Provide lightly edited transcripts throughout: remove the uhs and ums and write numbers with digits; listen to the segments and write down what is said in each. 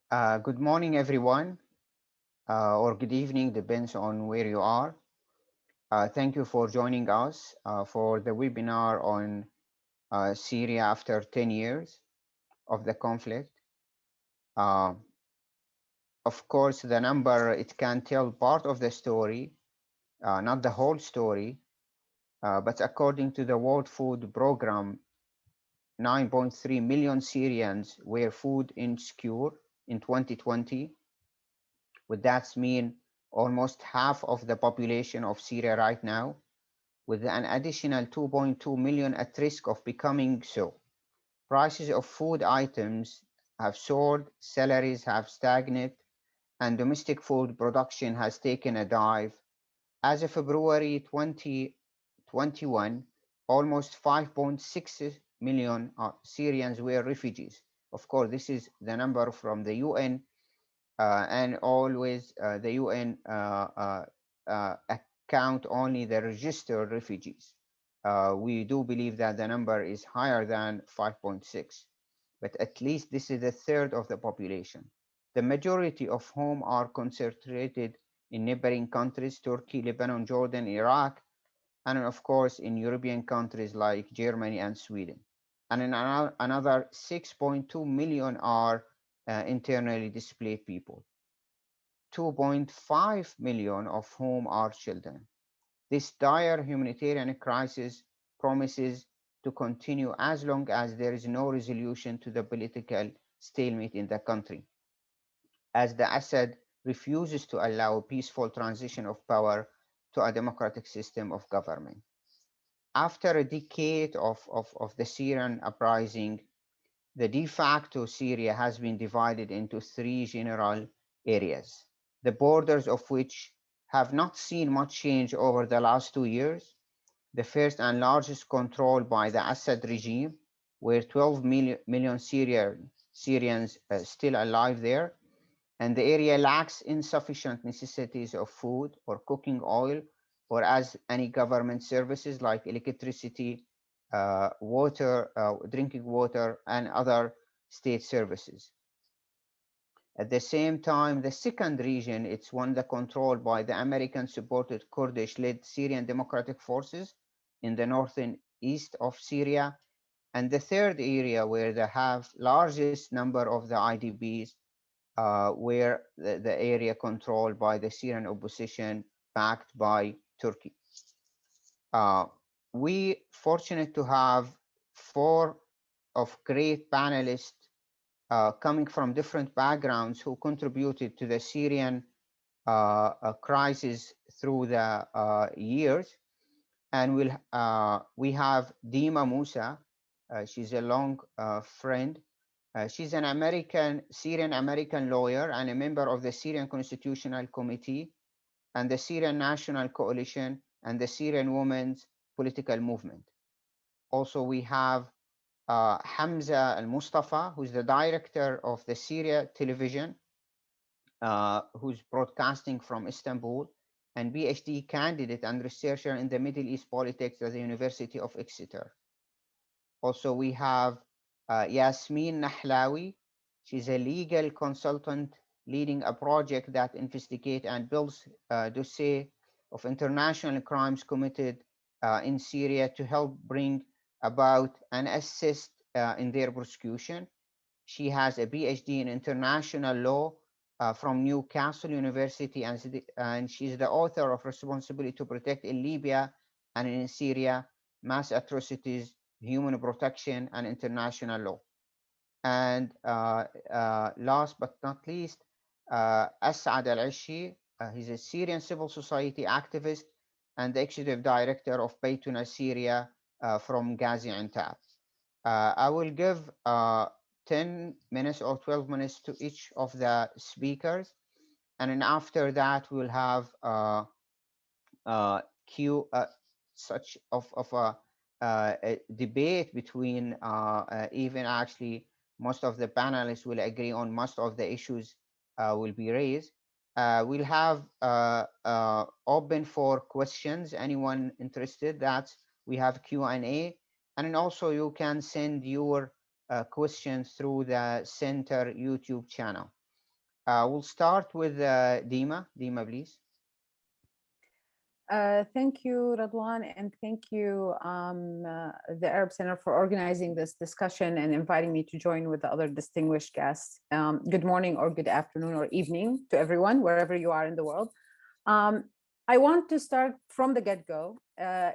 Good morning, everyone, or good evening, depends on where you are. Thank you for joining us for the webinar on Syria after 10 years of the conflict. Uh, of course, the number, it can tell part of the story, not the whole story, but according to the World Food Programme, 9.3 million Syrians were food insecure in 2020. Would that mean almost half of the population of Syria right now, with an additional 2.2 million at risk of becoming so? Prices of food items have soared, salaries have stagnated, and domestic food production has taken a dive. As of February 2021, almost 5.6 million Syrians were refugees. Of course, this is the number from the UN, and always the UN account only the registered refugees. We do believe that the number is higher than 5.6, but at least this is a third of the population. The majority of whom are concentrated in neighboring countries, Turkey, Lebanon, Jordan, Iraq, and of course in European countries like Germany and Sweden. And another 6.2 million are internally displaced people, 2.5 million of whom are children. This dire humanitarian crisis promises to continue as long as there is no resolution to the political stalemate in the country, as the Assad refuses to allow a peaceful transition of power to a democratic system of government. After a decade of the Syrian uprising, the de facto Syria has been divided into three general areas, the borders of which have not seen much change over the last 2 years. The first and largest controlled by the Assad regime, where 12 million Syrians still alive there, and the area lacks insufficient necessities of food or cooking oil, or as any government services like electricity, water, drinking water, and other state services. At the same time, the second region, it's one that controlled by the American-supported Kurdish-led Syrian Democratic Forces in the northern east of Syria, and the third area where they have largest number of the IDPs, where the area controlled by the Syrian opposition backed by Turkey. Uh, we fortunate to have four of great panelists coming from different backgrounds who contributed to the Syrian crisis through the years. And we have Dima Moussa. She's a long friend. She's an Syrian-American lawyer and a member of the Syrian Constitutional Committee and the Syrian National Coalition and the Syrian Women's Political Movement. Also, we have Hamzah Almustafa, who's the director of the Syria television, who's broadcasting from Istanbul, and PhD candidate and researcher in the Middle East politics at the University of Exeter. Also, we have Yasmine Nahlawi. She's a legal consultant leading a project that investigates and builds dossier of international crimes committed in Syria to help bring about and assist in their prosecution. She has a PhD in international law from Newcastle University, and she's the author of Responsibility to Protect in Libya and in Syria, Mass Atrocities, Human Protection, and International Law. And last but not least, Assaad Al Achi. He's a Syrian civil society activist and the executive director of Baytna, Syria, from Gaziantep. I will give 10 minutes or 12 minutes to each of the speakers. And then after that, we'll have Q, such of a debate between even actually most of the panelists will agree on most of the issues will be raised. We'll have open for questions. Anyone interested? That we have Q&A, and then also you can send your questions through the center YouTube channel. We'll start with Dima. Dima, please. Thank you, Radwan, and thank you, the Arab Center, for organizing this discussion and inviting me to join with the other distinguished guests. Good morning, or good afternoon, or evening to everyone, wherever you are in the world. Um, I want to start from the get-go,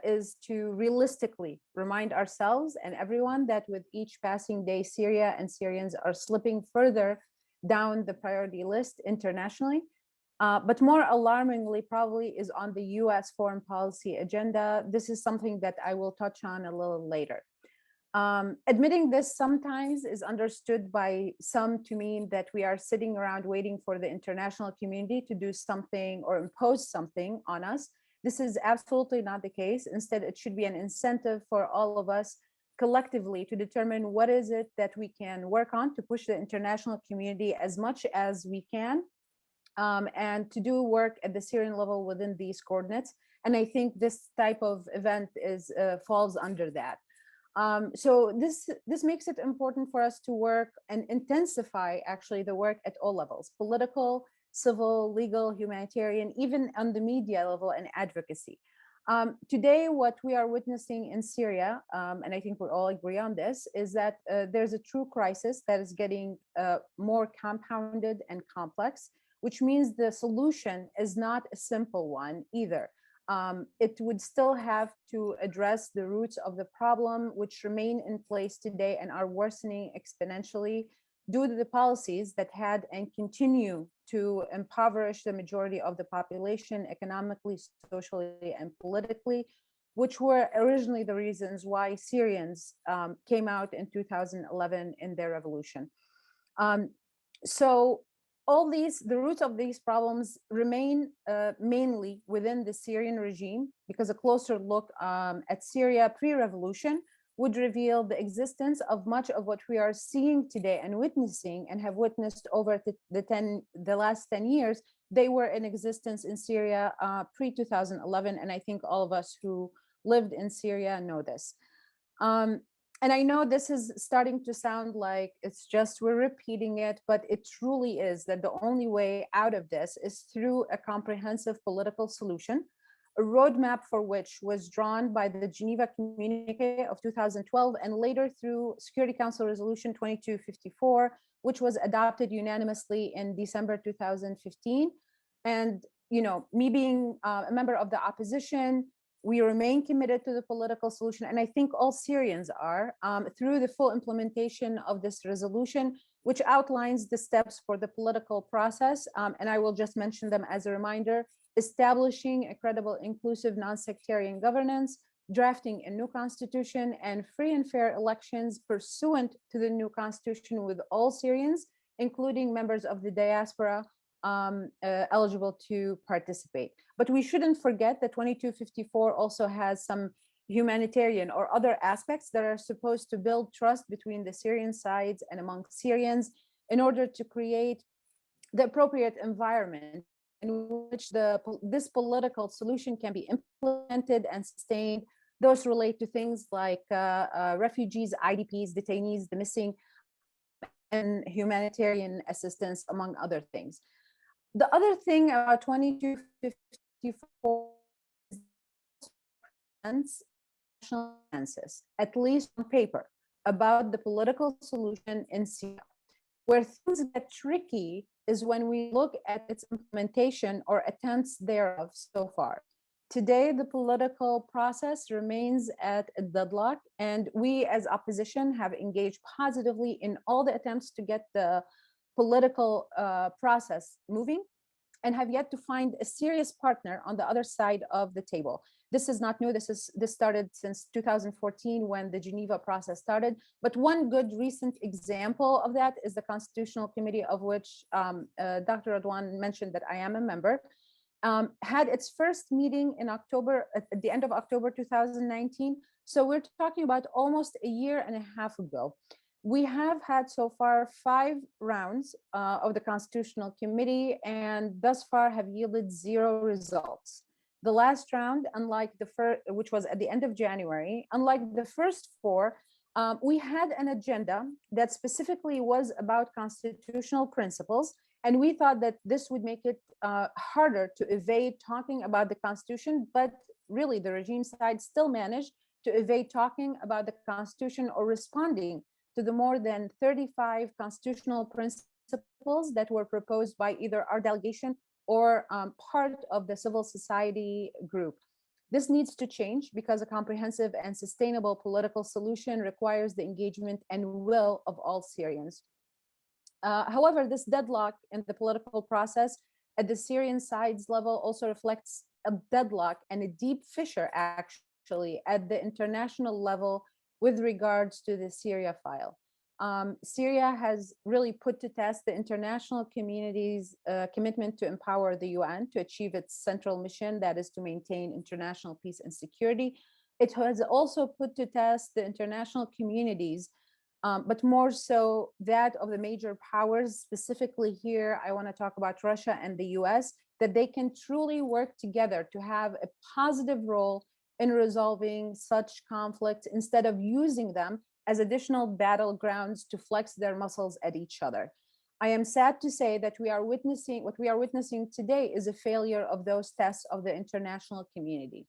is to realistically remind ourselves and everyone that with each passing day, Syria and Syrians are slipping further down the priority list internationally. But more alarmingly, probably, is on the US foreign policy agenda. This is something that I will touch on a little later. Admitting this sometimes is understood by some to mean that we are sitting around waiting for the international community to do something or impose something on us. This is absolutely not the case. Instead, it should be an incentive for all of us collectively to determine what is it that we can work on to push the international community as much as we can, and to do work at the Syrian level within these coordinates. And I think this type of event is falls under that. So this makes it important for us to work and intensify actually the work at all levels: political, civil, legal, humanitarian, even on the media level and advocacy. Today, what we are witnessing in Syria, and I think we all agree on this, is that there's a true crisis that is getting more compounded and complex, which means the solution is not a simple one either. It would still have to address the roots of the problem, which remain in place today and are worsening exponentially due to the policies that had and continue to impoverish the majority of the population economically, socially, and politically, which were originally the reasons why Syrians came out in 2011 in their revolution. So the roots of these problems remain mainly within the Syrian regime, because a closer look at Syria pre-revolution would reveal the existence of much of what we are seeing today and witnessing and have witnessed over the last 10 years. They were in existence in Syria pre-2011, and I think all of us who lived in Syria know this. And I know this is starting to sound like it's just we're repeating it, but it truly is that the only way out of this is through a comprehensive political solution, a roadmap for which was drawn by the Geneva Communique of 2012 and later through Security Council Resolution 2254, which was adopted unanimously in December 2015. And, me being a member of the opposition, we remain committed to the political solution, and I think all Syrians are, through the full implementation of this resolution, which outlines the steps for the political process. And I will just mention them as a reminder: establishing a credible, inclusive, non-sectarian governance, drafting a new constitution, and free and fair elections pursuant to the new constitution with all Syrians, including members of the diaspora, eligible to participate. But we shouldn't forget that 2254 also has some humanitarian or other aspects that are supposed to build trust between the Syrian sides and among Syrians in order to create the appropriate environment in which this political solution can be implemented and sustained. Those relate to things like refugees, IDPs, detainees, the missing, and humanitarian assistance, among other things. The other thing about 2254 is national consensus, at least on paper, about the political solution in Syria. Where things get tricky is when we look at its implementation or attempts thereof so far. Today, the political process remains at a deadlock, and we as opposition have engaged positively in all the attempts to get the political process moving, and have yet to find a serious partner on the other side of the table. This is not new. This started since 2014 when the Geneva process started. But one good recent example of that is the Constitutional Committee, of which Dr. Radwan mentioned that I am a member, had its first meeting in October, at the end of October 2019. So we're talking about almost a year and a half ago. We have had so far 5 rounds of the Constitutional Committee, and thus far have yielded 0 results. The last round, unlike the first, which was at the end of January, unlike the first 4, we had an agenda that specifically was about constitutional principles And we thought that this would make it harder to evade talking about the constitution, but really the regime side still managed to evade talking about the constitution or responding to the more than 35 constitutional principles that were proposed by either our delegation or part of the civil society group. This needs to change because a comprehensive and sustainable political solution requires the engagement and will of all Syrians. However, this deadlock in the political process at the Syrian side's level also reflects a deadlock and a deep fissure, actually, at the international level with regards to the Syria file. Syria has really put to test the international community's commitment to empower the UN to achieve its central mission, that is to maintain international peace and security. It has also put to test the international communities, but more so that of the major powers. Specifically here, I want to talk about Russia and the US, that they can truly work together to have a positive role in resolving such conflicts instead of using them as additional battlegrounds to flex their muscles at each other. I am sad to say that what we are witnessing today is a failure of those tests of the international community.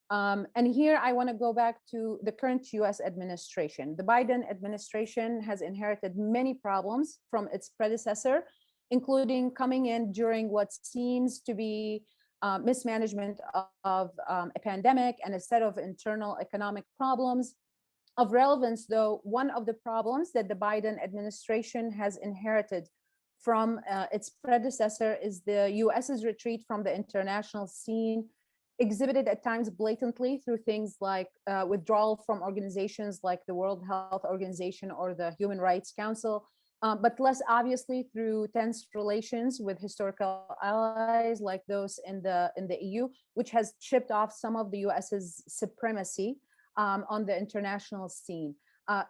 And here I want to go back to the current US administration. The Biden administration has inherited many problems from its predecessor, including coming in during what seems to be mismanagement of a pandemic and a set of internal economic problems. Of relevance, though, one of the problems that the Biden administration has inherited from its predecessor is the US's retreat from the international scene, exhibited at times blatantly through things like withdrawal from organizations like the World Health Organization or the Human Rights Council, but less obviously through tense relations with historical allies like those in the EU, which has chipped off some of the US's supremacy on the international scene.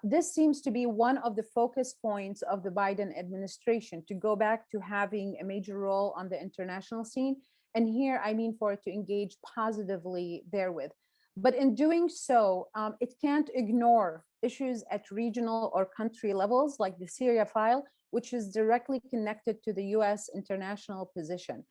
This seems to be one of the focus points of the Biden administration, to go back to having a major role on the international scene. And here I mean for it to engage positively therewith. But in doing so, it can't ignore issues at regional or country levels like the Syria file, which is directly connected to the US international position.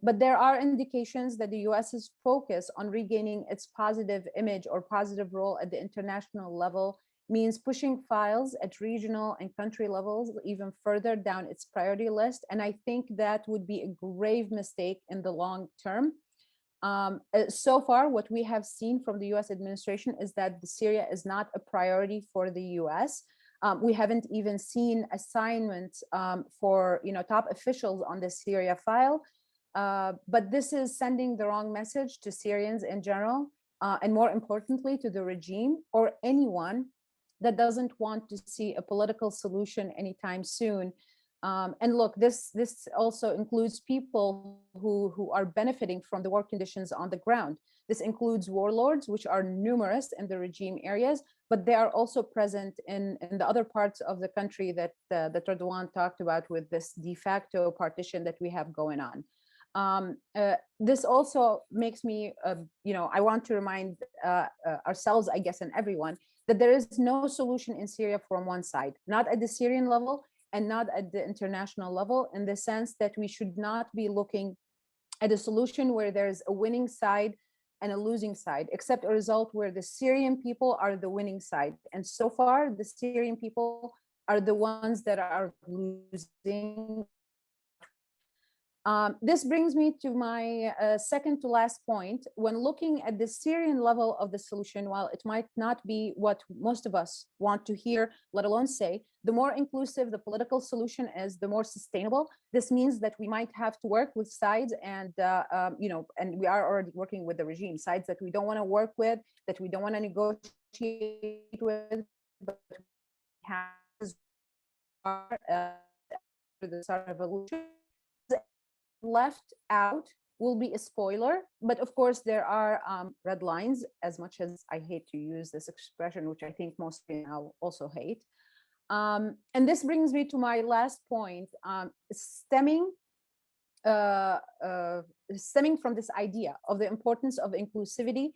But there are indications that the US's focus on regaining its positive image or positive role at the international level means pushing files at regional and country levels even further down its priority list. And I think that would be a grave mistake in the long term. So far, what we have seen from the US administration is that Syria is not a priority for the US. We haven't even seen assignments for top officials on the Syria file. But this is sending the wrong message to Syrians in general, and more importantly, to the regime or anyone that doesn't want to see a political solution anytime soon. And look, this also includes people who are benefiting from the war conditions on the ground. This includes warlords, which are numerous in the regime areas, but they are also present in the other parts of the country that Radwan talked about, with this de facto partition that we have going on. This also makes me, I want to remind ourselves, I guess, and everyone, that there is no solution in Syria from one side, not at the Syrian level and not at the international level, in the sense that we should not be looking at a solution where there's a winning side and a losing side, except a result where the Syrian people are the winning side. And so far, the Syrian people are the ones that are losing. This brings me to my second to last point. When looking at the Syrian level of the solution, while it might not be what most of us want to hear, let alone say, the more inclusive the political solution is, the more sustainable. This means that we might have to work with sides, and and we are already working with the regime, sides that we don't want to work with, that we don't want to negotiate with, but we have the Saudi revolution. Left out will be a spoiler, but of course there are red lines, as much as I hate to use this expression, which I think most people now also hate. And this brings me to my last point, stemming from this idea of the importance of inclusivity.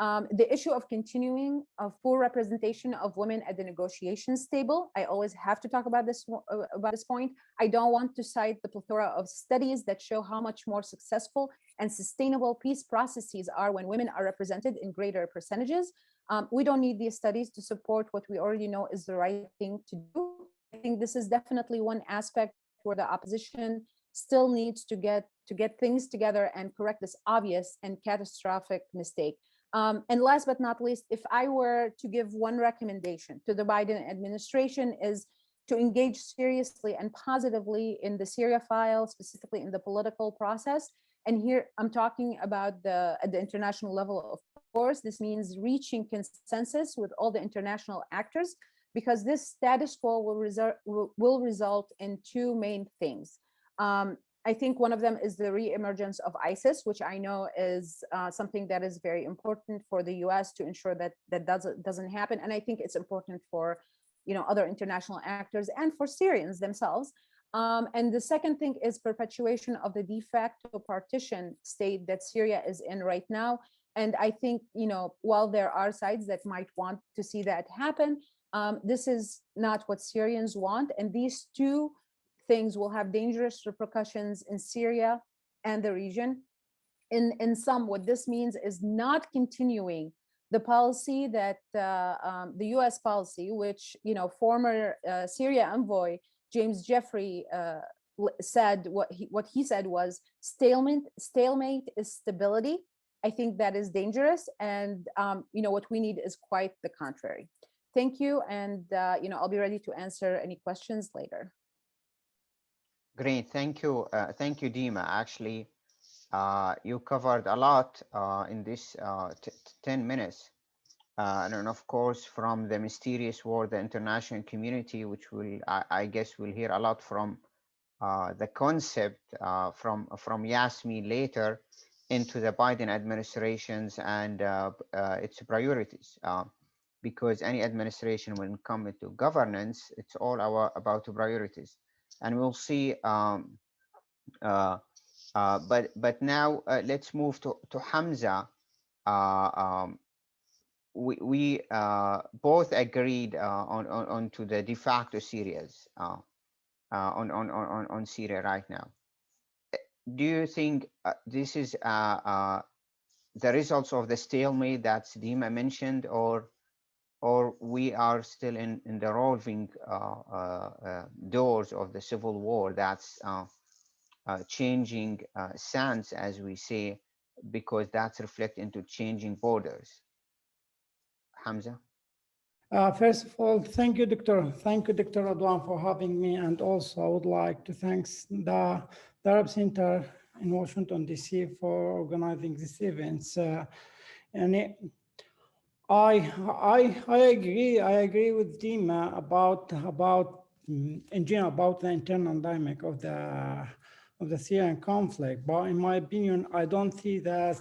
The issue of continuing of full representation of women at the negotiations table. I always have to talk about this point. I don't want to cite the plethora of studies that show how much more successful and sustainable peace processes are when women are represented in greater percentages. We don't need these studies to support what we already know is the right thing to do. I think this is definitely one aspect where the opposition still needs to get things together and correct this obvious and catastrophic mistake. And last but not least, if I were to give one recommendation to the Biden administration, is to engage seriously and positively in the Syria file, specifically in the political process. And here I'm talking about at the international level, of course. This means reaching consensus with all the international actors, because this status quo will result in two main things. I think one of them is the re-emergence of ISIS, which I know is something that is very important for the US to ensure that that doesn't happen. And I think it's important for other international actors and for Syrians themselves. And the second thing is perpetuation of the de facto partition state that Syria is in right now. And I think, while there are sides that might want to see that happen, this is not what Syrians want. And these two things will have dangerous repercussions in Syria and the region. In sum, what this means is not continuing the policy that the U.S. policy, which former Syria envoy James Jeffrey said. What he said was stalemate is stability. I think that is dangerous, and what we need is quite the contrary. Thank you, and I'll be ready to answer any questions later. Great, thank you, Dima. Actually, you covered a lot in this 10 minutes. And of course, from the mysterious war, the international community, which I guess we'll hear a lot from the concept from Yasmine later, into the Biden administrations and its priorities. Because any administration, when it comes to governance, it's all about priorities. And we'll see. But now let's move to Hamzah. We both agreed on to the de facto Syrias on Syria right now. Do you think this is the results of the stalemate that Dima mentioned, or we are still in the revolving doors of the civil war that's changing sands, as we say, because that's reflect into changing borders? Hamzah? First of all, thank you, Dr. Radwan, for having me. And also, I would like to thank the Arab Center in Washington, D.C. for organizing these events. And I agree with Dima about in general about the internal dynamic of the Syrian conflict. But in my opinion, I don't see that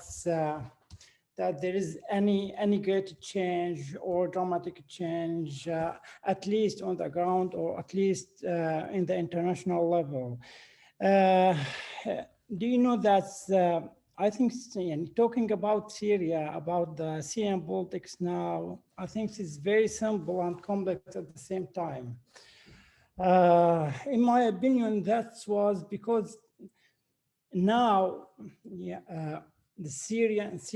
there is any great change or dramatic change, at least on the ground, or at least in the international level. Do you know that I think talking about Syria, about the Syrian politics now, I think it's very simple and complex at the same time. In my opinion, that was because now, the Syrians,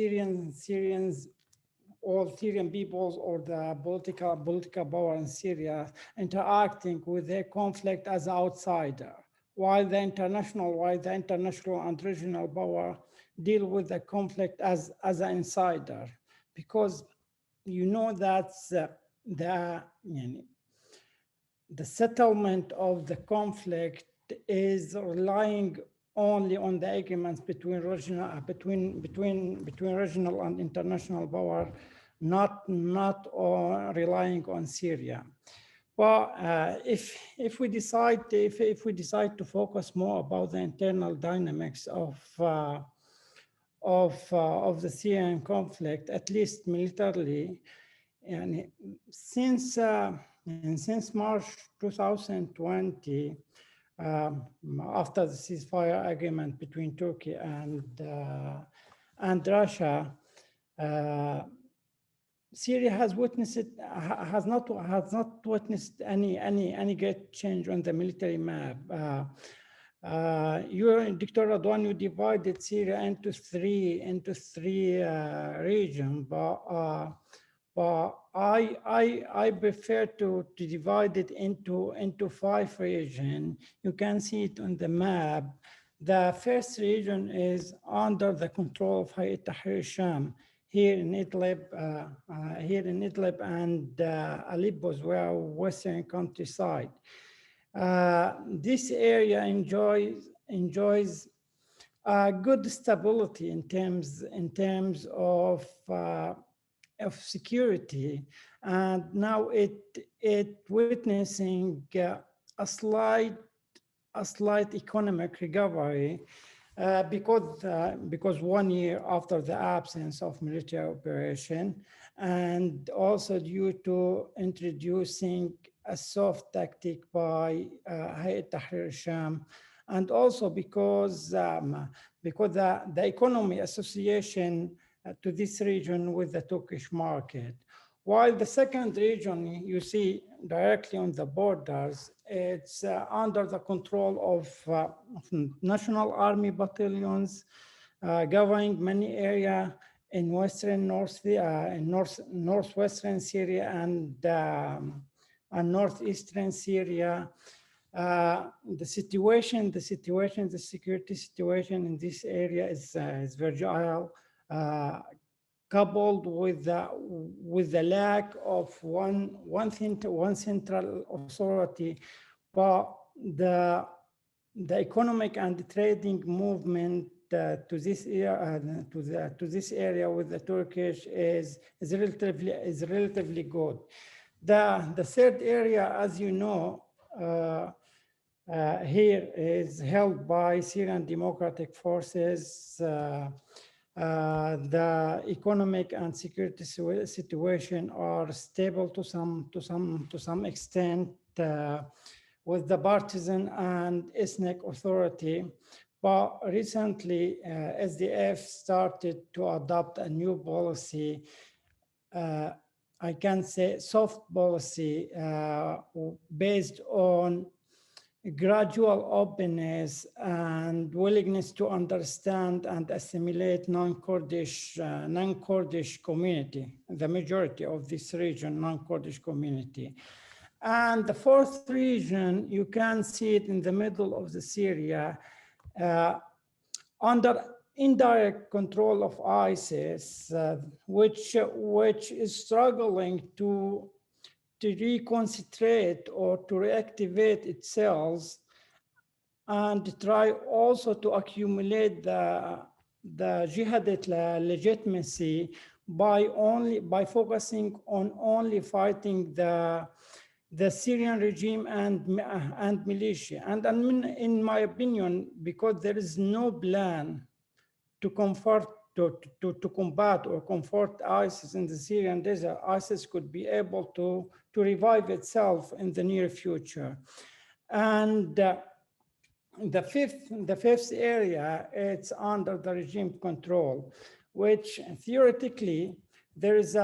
all Syrian peoples, or the political power in Syria interacting with their conflict as outsider, while the international and regional power deal with the conflict as an insider, because that the settlement of the conflict is relying only on the agreements between regional and international power, not relying on Syria. Well, if we decide to focus more about the internal dynamics of the Syrian conflict, at least militarily, and since March 2020. After the ceasefire agreement between Turkey and Russia, Syria has not witnessed any great change on the military map. Dr. Radwan, you divided Syria into three regions, but I prefer to divide it into 5 regions. You can see it on the map. The first region is under the control of Hayat Tahrir al-Sham here in Idlib, and Aleppo as well, western countryside. This area enjoys good stability in terms of security, and now it witnessing a slight economic recovery because 1 year after the absence of military operation, and also due to introducing a soft tactic by Hayat Tahrir al-Sham, and also because the economy association to this region with the Turkish market. While the second region you see directly on the borders, it's under the control of national army battalions governing many areas in northwestern Syria and northeastern Syria. The security situation in this area is fragile, coupled with the lack of one central authority, but the economic and trading movement to this area with the Turkish is relatively good. The third area, as you know, here is held by Syrian Democratic Forces. The economic and security situation are stable to some extent with the partisan and ethnic authority. But recently, SDF started to adopt a new policy, I can say soft policy, based on gradual openness and willingness to understand and assimilate non-Kurdish community, the majority of this region, non-Kurdish community. And the fourth region, you can see it in the middle of the Syria, under indirect control of ISIS, which is struggling to reconcentrate or to reactivate itself, and try also to accumulate the jihadist legitimacy by focusing on only fighting the Syrian regime and militia. And in my opinion, because there is no plan to combat or comfort ISIS in the Syrian desert, ISIS could be able to revive itself in the near future. And the fifth area, it's under the regime control, which theoretically there is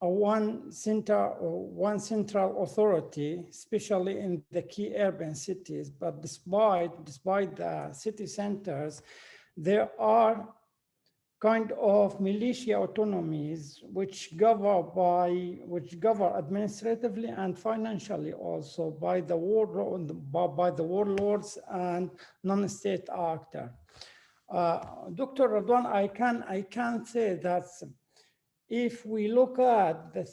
one central authority, especially in the key urban cities. But despite the city centers, there are kind of militia autonomies which govern administratively and financially also by the warlords and non-state actors. Dr. Radwan, I can say that if we look at the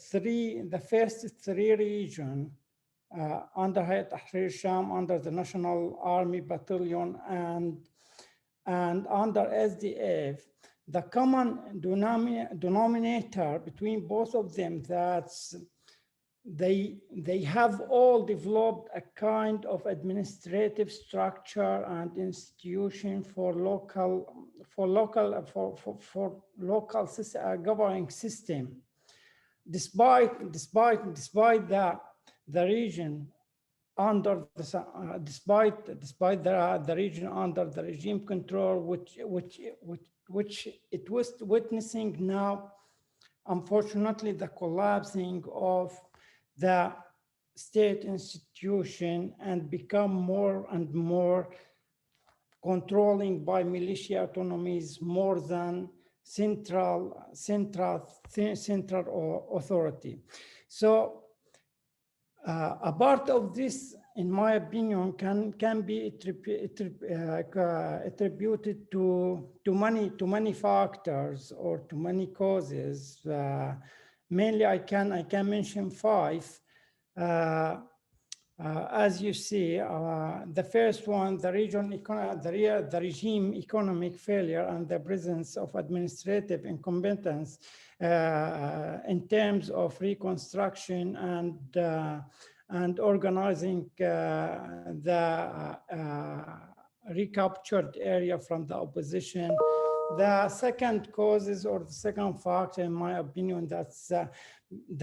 first three regions under Hayat Tahrir al-Sham, under the National Army Battalion, and under SDF, the common denominator between both of them, that they have all developed a kind of administrative structure and institution for local governing system. Despite the region under despite the region under the regime control, which which it was witnessing now, unfortunately, the collapsing of the state institution and become more and more controlling by militia autonomies more than central authority. So a part of this, in my opinion, can be attributed to many factors or to many causes. Mainly, I can mention 5. As you see, the first one, the regime economic failure and the presence of administrative incompetence in terms of reconstruction and organizing the recaptured area from the opposition. The second causes, or the second factor, in my opinion, that's the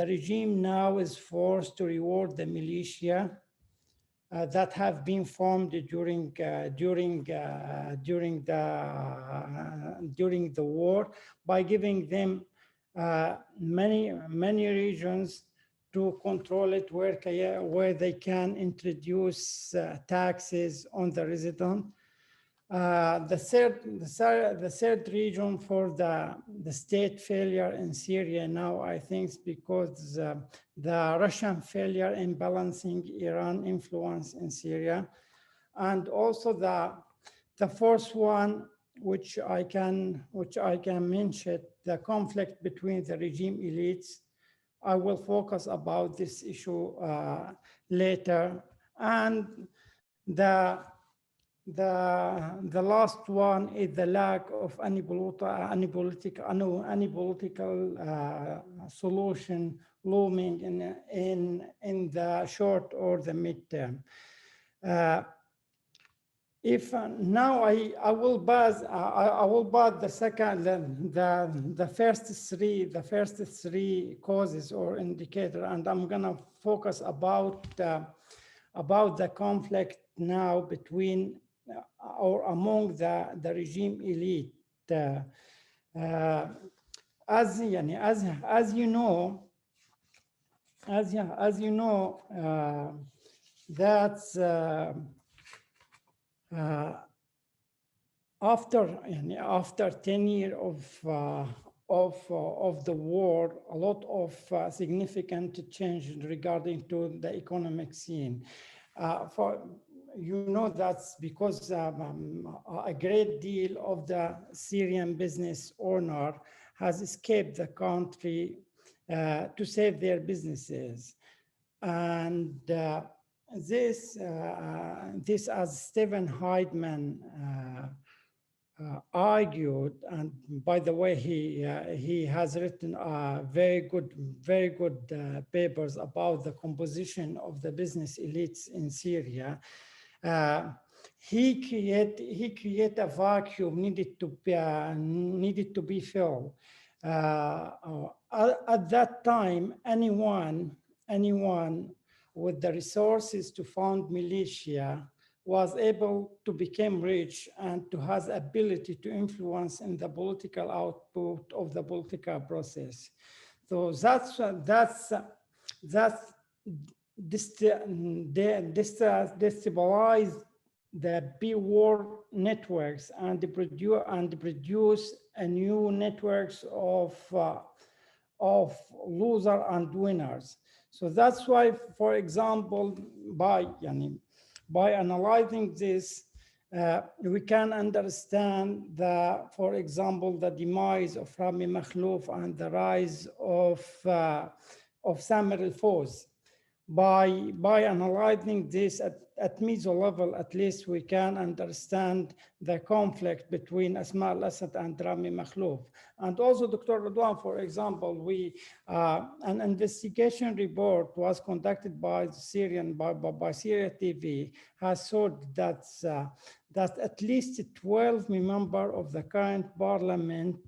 regime now is forced to reward the militia that have been formed during the war by giving them many regions to control it, where they can introduce taxes on the resident. The third reason for the state failure in Syria now, I think, is because the Russian failure in balancing Iran influence in Syria, and also the fourth one, which I can mention, the conflict between the regime elites. I will focus about this issue later, and the last one is the lack of any political solution looming in the short or the midterm. If now I will pass the first three causes or indicator, and I'm gonna focus about the conflict now between or among the regime elite. As you know, that's after 10 years of the war, a lot of significant change regarding to the economic scene. You know, that's because a great deal of the Syrian business owner has escaped the country to save their businesses. And this, as Stephen Heidman argued, and by the way, he has written very good papers about the composition of the business elites in Syria. He create a vacuum needed to be filled. At that time, anyone with the resources to found militia was able to become rich and to have ability to influence in the political output of the political process. So that's destabilize the pre-war networks and produce a new networks of losers and winners. So that's why, for example, by analyzing this, we can understand for example, the demise of Rami Makhlouf and the rise of Samer al-Fawz. By analyzing this at meso level, at least we can understand the conflict between Asma al-Assad and Rami Makhlouf. And also, Dr. Radwan, for example, an investigation report was conducted by Syria TV, has showed that at least 12 members of the current parliament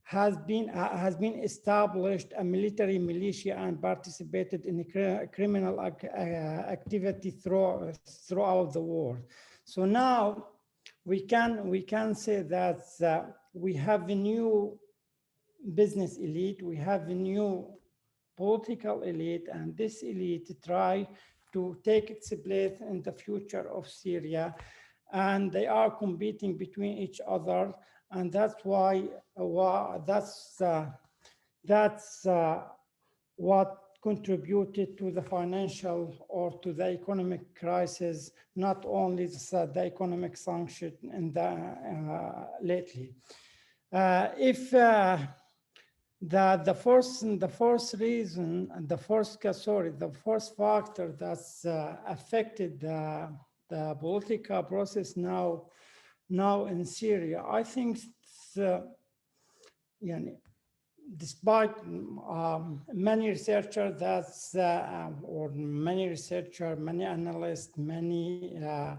has been established a military militia and participated in criminal activity throughout the war. So now we can say that we have a new business elite, we have a new political elite, and this elite try to take its place in the future of Syria, and they are competing between each other, and that's why that's what contributed to the financial or to the economic crisis, not only the economic sanction in the lately. If the first reason and the first factor that's affected the political process now in Syria, I think despite many researchers many analysts, a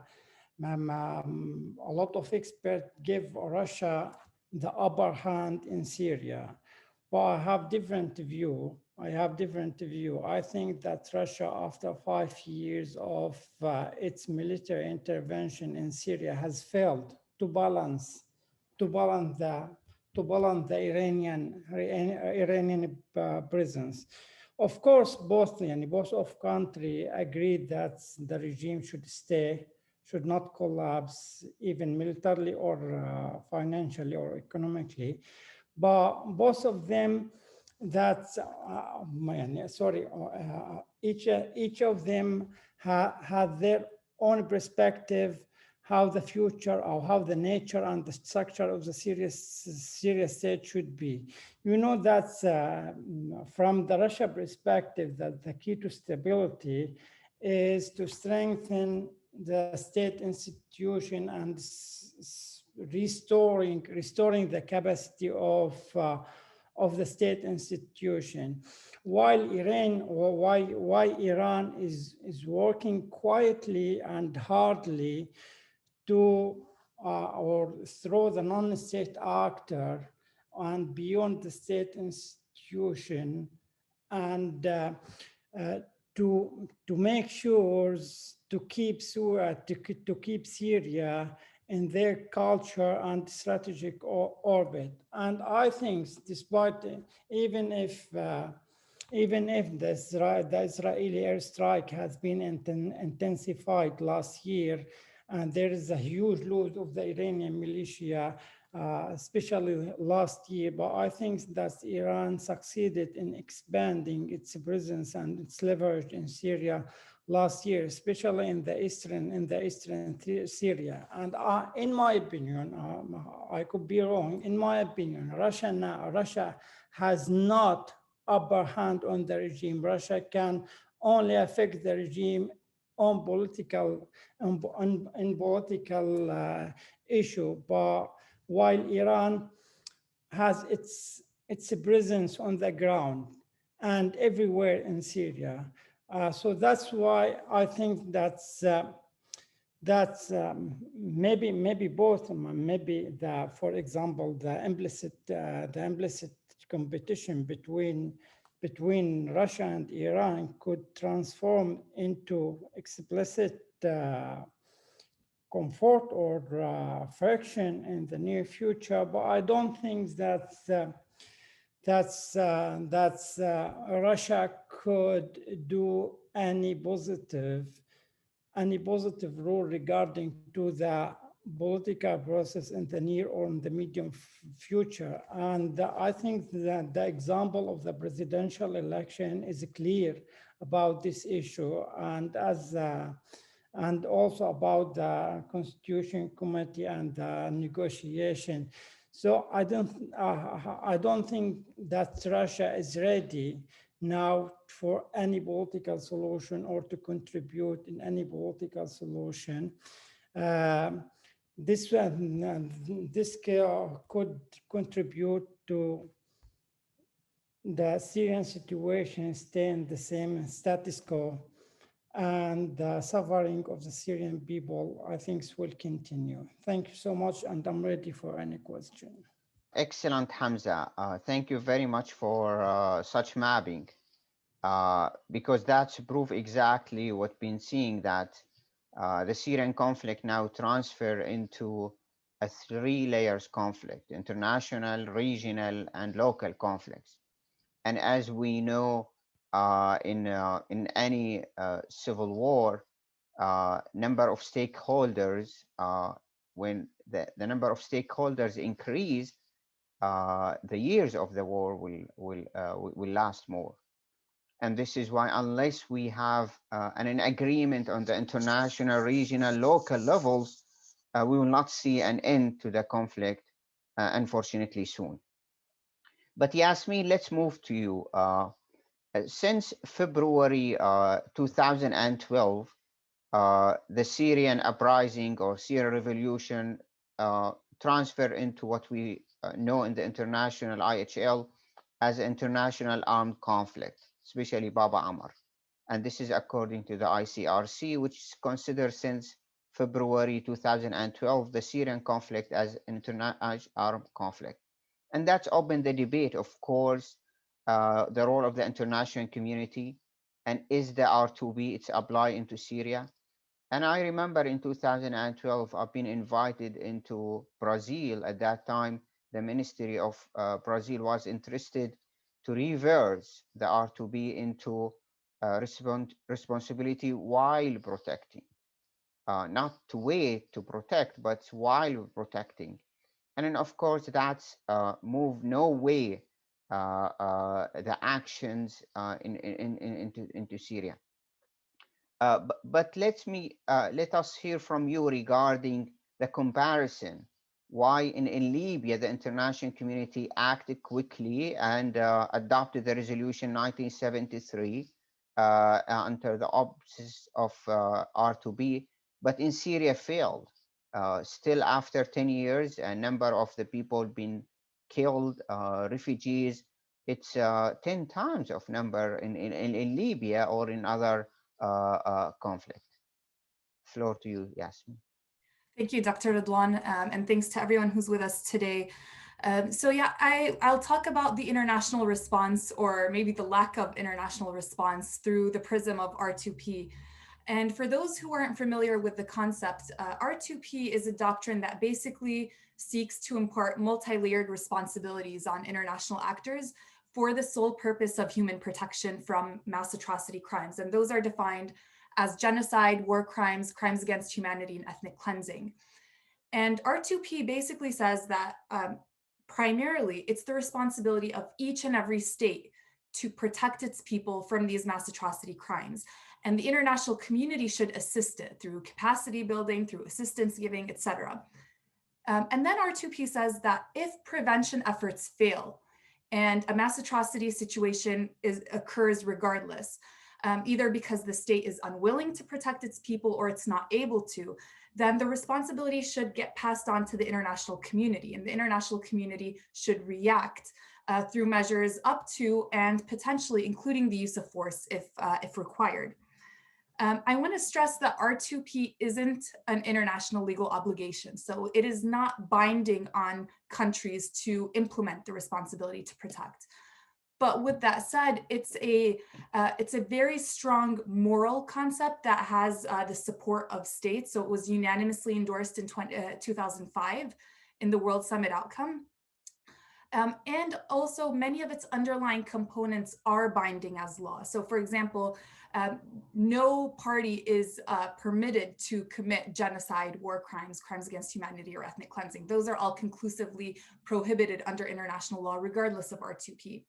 lot of experts give Russia the upper hand in Syria. But I have different view. I think that Russia, after 5 years of its military intervention in Syria, has failed to balance the Iranian presence. Of course, both of countries agreed that the regime should not collapse, even militarily or financially or economically. But both of them, each of them had their own perspective, how the future or how the nature and the structure of the Syria state should be. You know that from the Russia perspective, that the key to stability is to strengthen the state institution and restoring the capacity of the state institution, while Iran is working quietly and hardly to or through the non-state actor and beyond the state institution, and to make sure to keep Syria in their culture and strategic orbit. And I think, despite even if the Israeli airstrike has been intensified last year, and there is a huge loss of the Iranian militia, especially last year, but I think that Iran succeeded in expanding its presence and its leverage in Syria last year, especially in the eastern Syria. And in my opinion, I could be wrong. In my opinion, Russia has not upper hand on the regime. Russia can only affect the regime on political issue, but while Iran has its presence on the ground and everywhere in Syria. So that's why I think that's maybe both. Maybe for example, the implicit competition between Russia and Iran could transform into explicit comfort or friction in the near future. But I don't think that Russia could do any positive role regarding to the political process in the near or in the medium future. And I think that the example of the presidential election is clear about this issue, and also about the Constitution Committee and the negotiation. So I don't think that Russia is ready now for any political solution or to contribute in any political solution. This could contribute to the Syrian situation stay in the same status quo, and the suffering of the Syrian people, I think, will continue. Thank you so much, and I'm ready for any question. Excellent, Hamza. Thank you very much for such mapping, because that's proof exactly what been seeing, that The Syrian conflict now transfer into a three layers conflict: international, regional, and local conflicts. And as we know, in any civil war, number of stakeholders, when the number of stakeholders increase, the years of the war will last more. And this is why, unless we have an agreement on the international, regional, local levels, we will not see an end to the conflict, unfortunately, soon. But Yasmine, let's move to you. Since February 2012, the Syrian uprising or Syrian revolution transferred into what we know in the international IHL as international armed conflict, especially Baba Amr. And this is according to the ICRC, which is considered since February 2012 the Syrian conflict as international armed conflict. And that's opened the debate, of course, the role of the international community, and is the R2B it's applied into Syria. And I remember in 2012, I've been invited into Brazil. At that time, the Ministry of Brazil was interested to reverse the R2B into responsibility while protecting, not to wait to protect, but while protecting. And then, of course, that's moved no way the actions into Syria. But let us hear from you regarding the comparison. Why in Libya the international community acted quickly and adopted the resolution 1973 under the auspices of R2B, but in Syria failed. Still, after 10 years, a number of the people been killed, refugees. It's 10 times of number in Libya or in other conflict. Floor to you, Yasmine. Thank you, Dr. Radwan, and thanks to everyone who's with us today. So yeah, I'll talk about the international response, or maybe the lack of international response, through the prism of R2P. And for those who aren't familiar with the concept, R2P is a doctrine that basically seeks to impart multi-layered responsibilities on international actors for the sole purpose of human protection from mass atrocity crimes. And those are defined as genocide, war crimes, crimes against humanity, and ethnic cleansing. And R2P basically says that primarily it's the responsibility of each and every state to protect its people from these mass atrocity crimes. And the international community should assist it through capacity building, through assistance giving, etc. And then R2P says that if prevention efforts fail and a mass atrocity situation occurs regardless, either because the state is unwilling to protect its people or it's not able to, then the responsibility should get passed on to the international community, and the international community should react through measures up to and potentially including the use of force if required. I want to stress that R2P isn't an international legal obligation, so it is not binding on countries to implement the responsibility to protect. But with that said, it's a very strong moral concept that has the support of states. So it was unanimously endorsed in 2005 in the World Summit outcome. And also many of its underlying components are binding as law. So for example, no party is permitted to commit genocide, war crimes, crimes against humanity, or ethnic cleansing. Those are all conclusively prohibited under international law, regardless of R2P.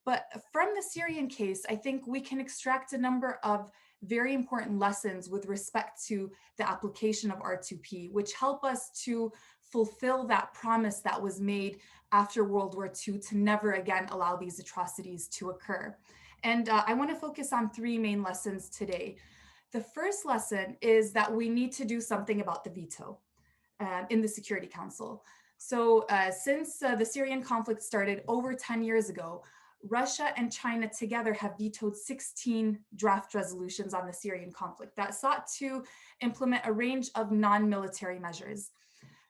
But from the Syrian case, I think we can extract a number of very important lessons with respect to the application of R2P, which help us to fulfill that promise that was made after World War II to never again allow these atrocities to occur. And I want to focus on three main lessons today. The first lesson is that we need to do something about the veto in the Security Council. So since the Syrian conflict started over 10 years ago, Russia and China together have vetoed 16 draft resolutions on the Syrian conflict that sought to implement a range of non-military measures.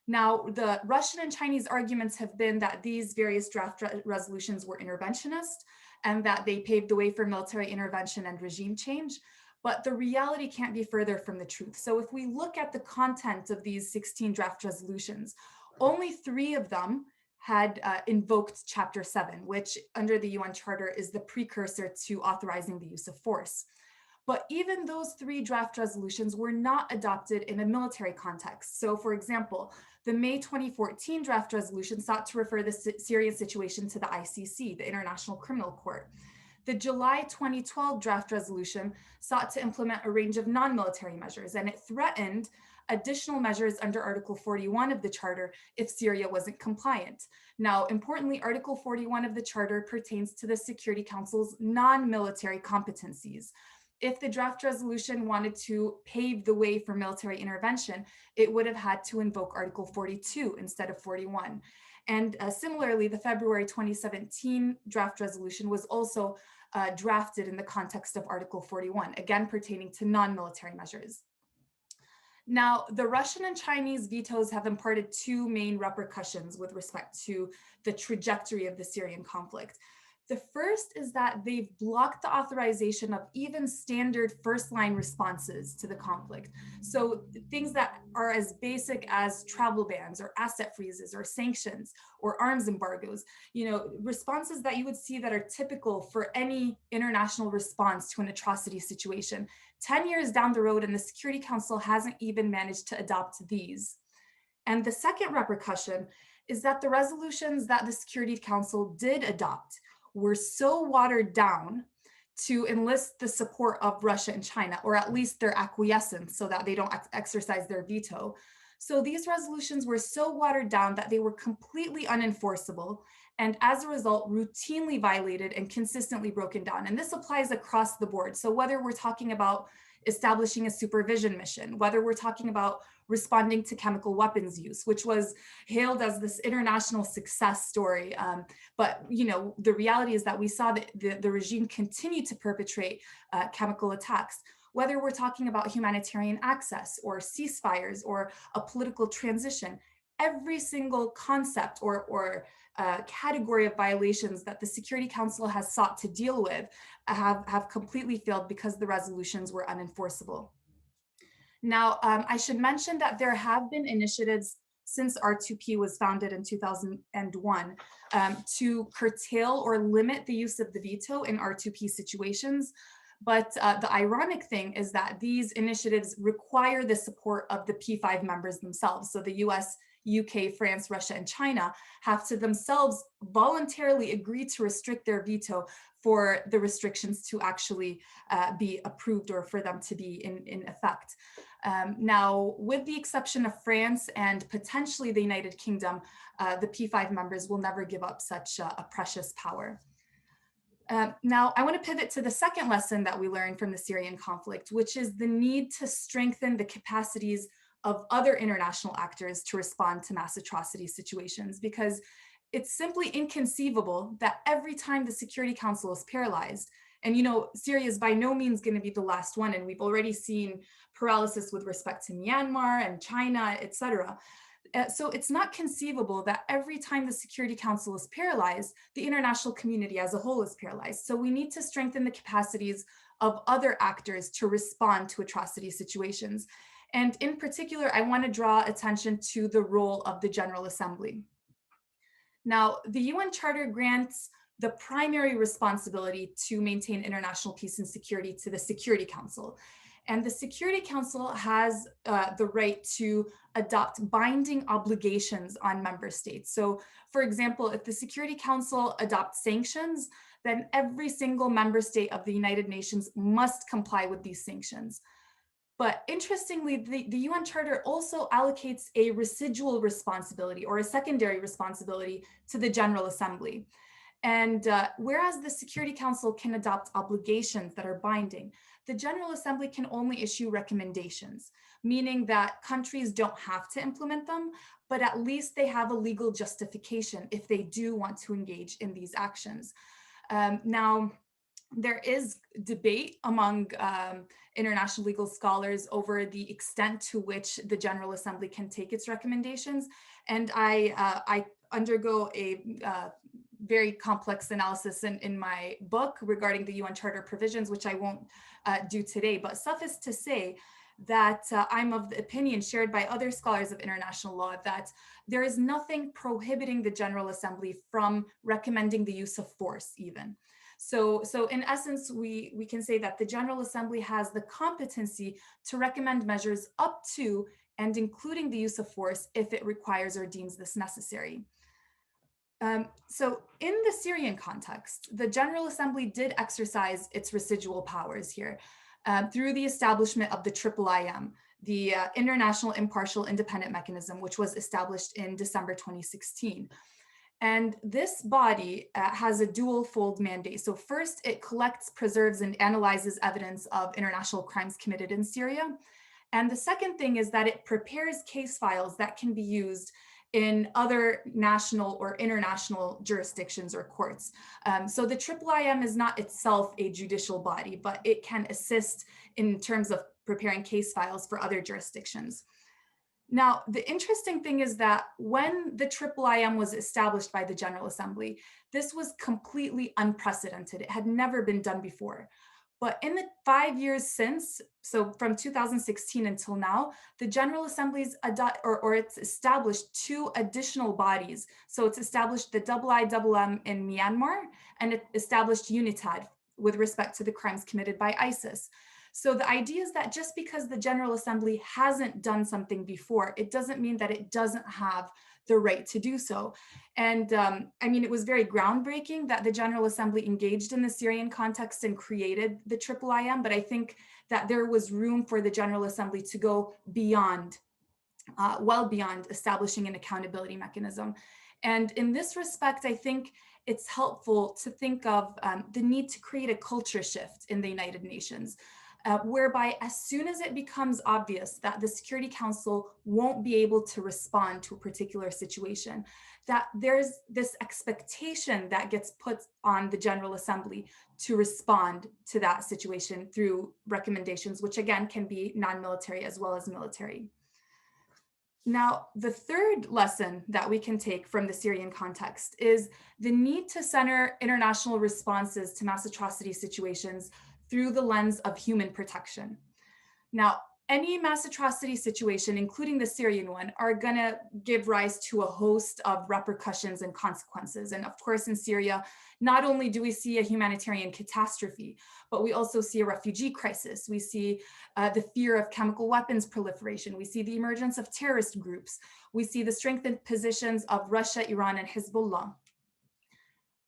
Now, the Russian and Chinese arguments have been that these various draft resolutions were interventionist and that they paved the way for military intervention and regime change. but the reality can't be further from the truth. So if we look at the content of these 16 draft resolutions, only 3 of them had invoked Chapter 7, which under the UN Charter is the precursor to authorizing the use of force. But even those 3 draft resolutions were not adopted in a military context. So for example, the May 2014 draft resolution sought to refer the Syrian situation to the ICC, the International Criminal Court. The July 2012 draft resolution sought to implement a range of non-military measures, and it threatened additional measures under Article 41 of the Charter if Syria wasn't compliant. Now, importantly, Article 41 of the Charter pertains to the Security Council's non-military competencies. If the draft resolution wanted to pave the way for military intervention, it would have had to invoke Article 42 instead of 41. And similarly, the February 2017 draft resolution was also drafted in the context of Article 41, again pertaining to non-military measures. Now, the Russian and Chinese vetoes have imparted 2 main repercussions with respect to the trajectory of the Syrian conflict. The first is that they've blocked the authorization of even standard first-line responses to the conflict. So things that are as basic as travel bans or asset freezes or sanctions or arms embargoes, responses that you would see that are typical for any international response to an atrocity situation. 10 years down the road, and the Security Council hasn't even managed to adopt these. And the second repercussion is that the resolutions that the Security Council did adopt were so watered down to enlist the support of Russia and China, or at least their acquiescence so that they don't exercise their veto. So these resolutions were so watered down that they were completely unenforceable, and as a result, routinely violated and consistently broken down. And this applies across the board. So whether we're talking about establishing a supervision mission, whether we're talking about responding to chemical weapons use, which was hailed as this international success story. But the reality is that we saw that the regime continue to perpetrate chemical attacks, whether we're talking about humanitarian access or ceasefires or a political transition. Every single concept or category of violations that the Security Council has sought to deal with have completely failed because the resolutions were unenforceable. Now, I should mention that there have been initiatives since R2P was founded in 2001 to curtail or limit the use of the veto in R2P situations. But the ironic thing is that these initiatives require the support of the P5 members themselves. So the US, UK, France, Russia, and China have to themselves voluntarily agree to restrict their veto for the restrictions to actually be approved or for them to be in effect. Now, with the exception of France and potentially the United Kingdom, the P5 members will never give up such a precious power. Now, I want to pivot to the second lesson that we learned from the Syrian conflict, which is the need to strengthen the capacities of other international actors to respond to mass atrocity situations, because it's simply inconceivable that every time the Security Council is paralyzed, and Syria is by no means going to be the last one, and we've already seen paralysis with respect to Myanmar and China, etc. So it's not conceivable that every time the Security Council is paralyzed, the international community as a whole is paralyzed. So we need to strengthen the capacities of other actors to respond to atrocity situations. And in particular, I want to draw attention to the role of the General Assembly. Now, the UN Charter grants the primary responsibility to maintain international peace and security to the Security Council. And the Security Council has the right to adopt binding obligations on member states. So, for example, if the Security Council adopts sanctions, then every single member state of the United Nations must comply with these sanctions. But interestingly, the UN Charter also allocates a residual responsibility or a secondary responsibility to the General Assembly. And whereas the Security Council can adopt obligations that are binding, the General Assembly can only issue recommendations, meaning that countries don't have to implement them, but at least they have a legal justification if they do want to engage in these actions. Now, there is debate among international legal scholars over the extent to which the General Assembly can take its recommendations. And I undergo a very complex analysis in my book regarding the UN Charter provisions, which I won't do today, but suffice to say that I'm of the opinion shared by other scholars of international law that there is nothing prohibiting the General Assembly from recommending the use of force even. So in essence, we can say that the General Assembly has the competency to recommend measures up to and including the use of force if it requires or deems this necessary. So in the Syrian context, the General Assembly did exercise its residual powers here through the establishment of the IIIM, the International Impartial Independent Mechanism, which was established in December 2016. And this body has a dual-fold mandate. So first, it collects, preserves, and analyzes evidence of international crimes committed in Syria. And the second thing is that it prepares case files that can be used in other national or international jurisdictions or courts. So the IIIM is not itself a judicial body, but it can assist in terms of preparing case files for other jurisdictions. Now, the interesting thing is that when the IIIM was established by the General Assembly, this was completely unprecedented. It had never been done before. But in the 5 years since, so from 2016 until now, the General Assembly's it's established 2 additional bodies. So it's established the IIM in Myanmar, and it established UNITAD with respect to the crimes committed by ISIS. So the idea is that just because the General Assembly hasn't done something before, it doesn't mean that it doesn't have the right to do so. And I mean, it was very groundbreaking that the General Assembly engaged in the Syrian context and created the IIIM, but I think that there was room for the General Assembly to go beyond, well beyond establishing an accountability mechanism. And in this respect, I think it's helpful to think of the need to create a culture shift in the United Nations. Whereby as soon as it becomes obvious that the Security Council won't be able to respond to a particular situation, that there's this expectation that gets put on the General Assembly to respond to that situation through recommendations, which again can be non-military as well as military. Now, the third lesson that we can take from the Syrian context is the need to center international responses to mass atrocity situations through the lens of human protection. Now, any mass atrocity situation, including the Syrian one, are going to give rise to a host of repercussions and consequences. And of course, in Syria, not only do we see a humanitarian catastrophe, but we also see a refugee crisis. We see the fear of chemical weapons proliferation. We see the emergence of terrorist groups. We see the strengthened positions of Russia, Iran, and Hezbollah.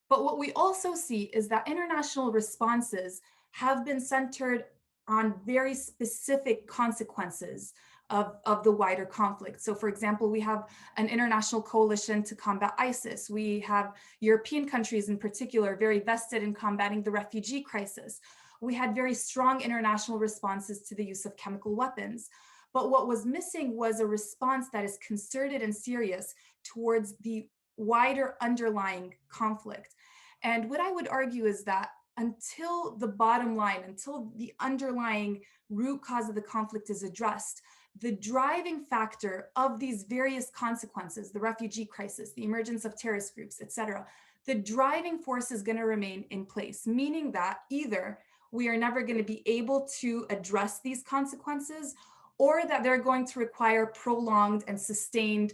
But what we also see is that international responses have been centered on very specific consequences of the wider conflict. So for example, we have an international coalition to combat ISIS. We have European countries in particular very vested in combating the refugee crisis. We had very strong international responses to the use of chemical weapons. But what was missing was a response that is concerted and serious towards the wider underlying conflict. And what I would argue is that until the bottom line, until the underlying root cause of the conflict is addressed, the driving factor of these various consequences, the refugee crisis, the emergence of terrorist groups, etc., the driving force is going to remain in place, meaning that either we are never going to be able to address these consequences, or that they're going to require prolonged and sustained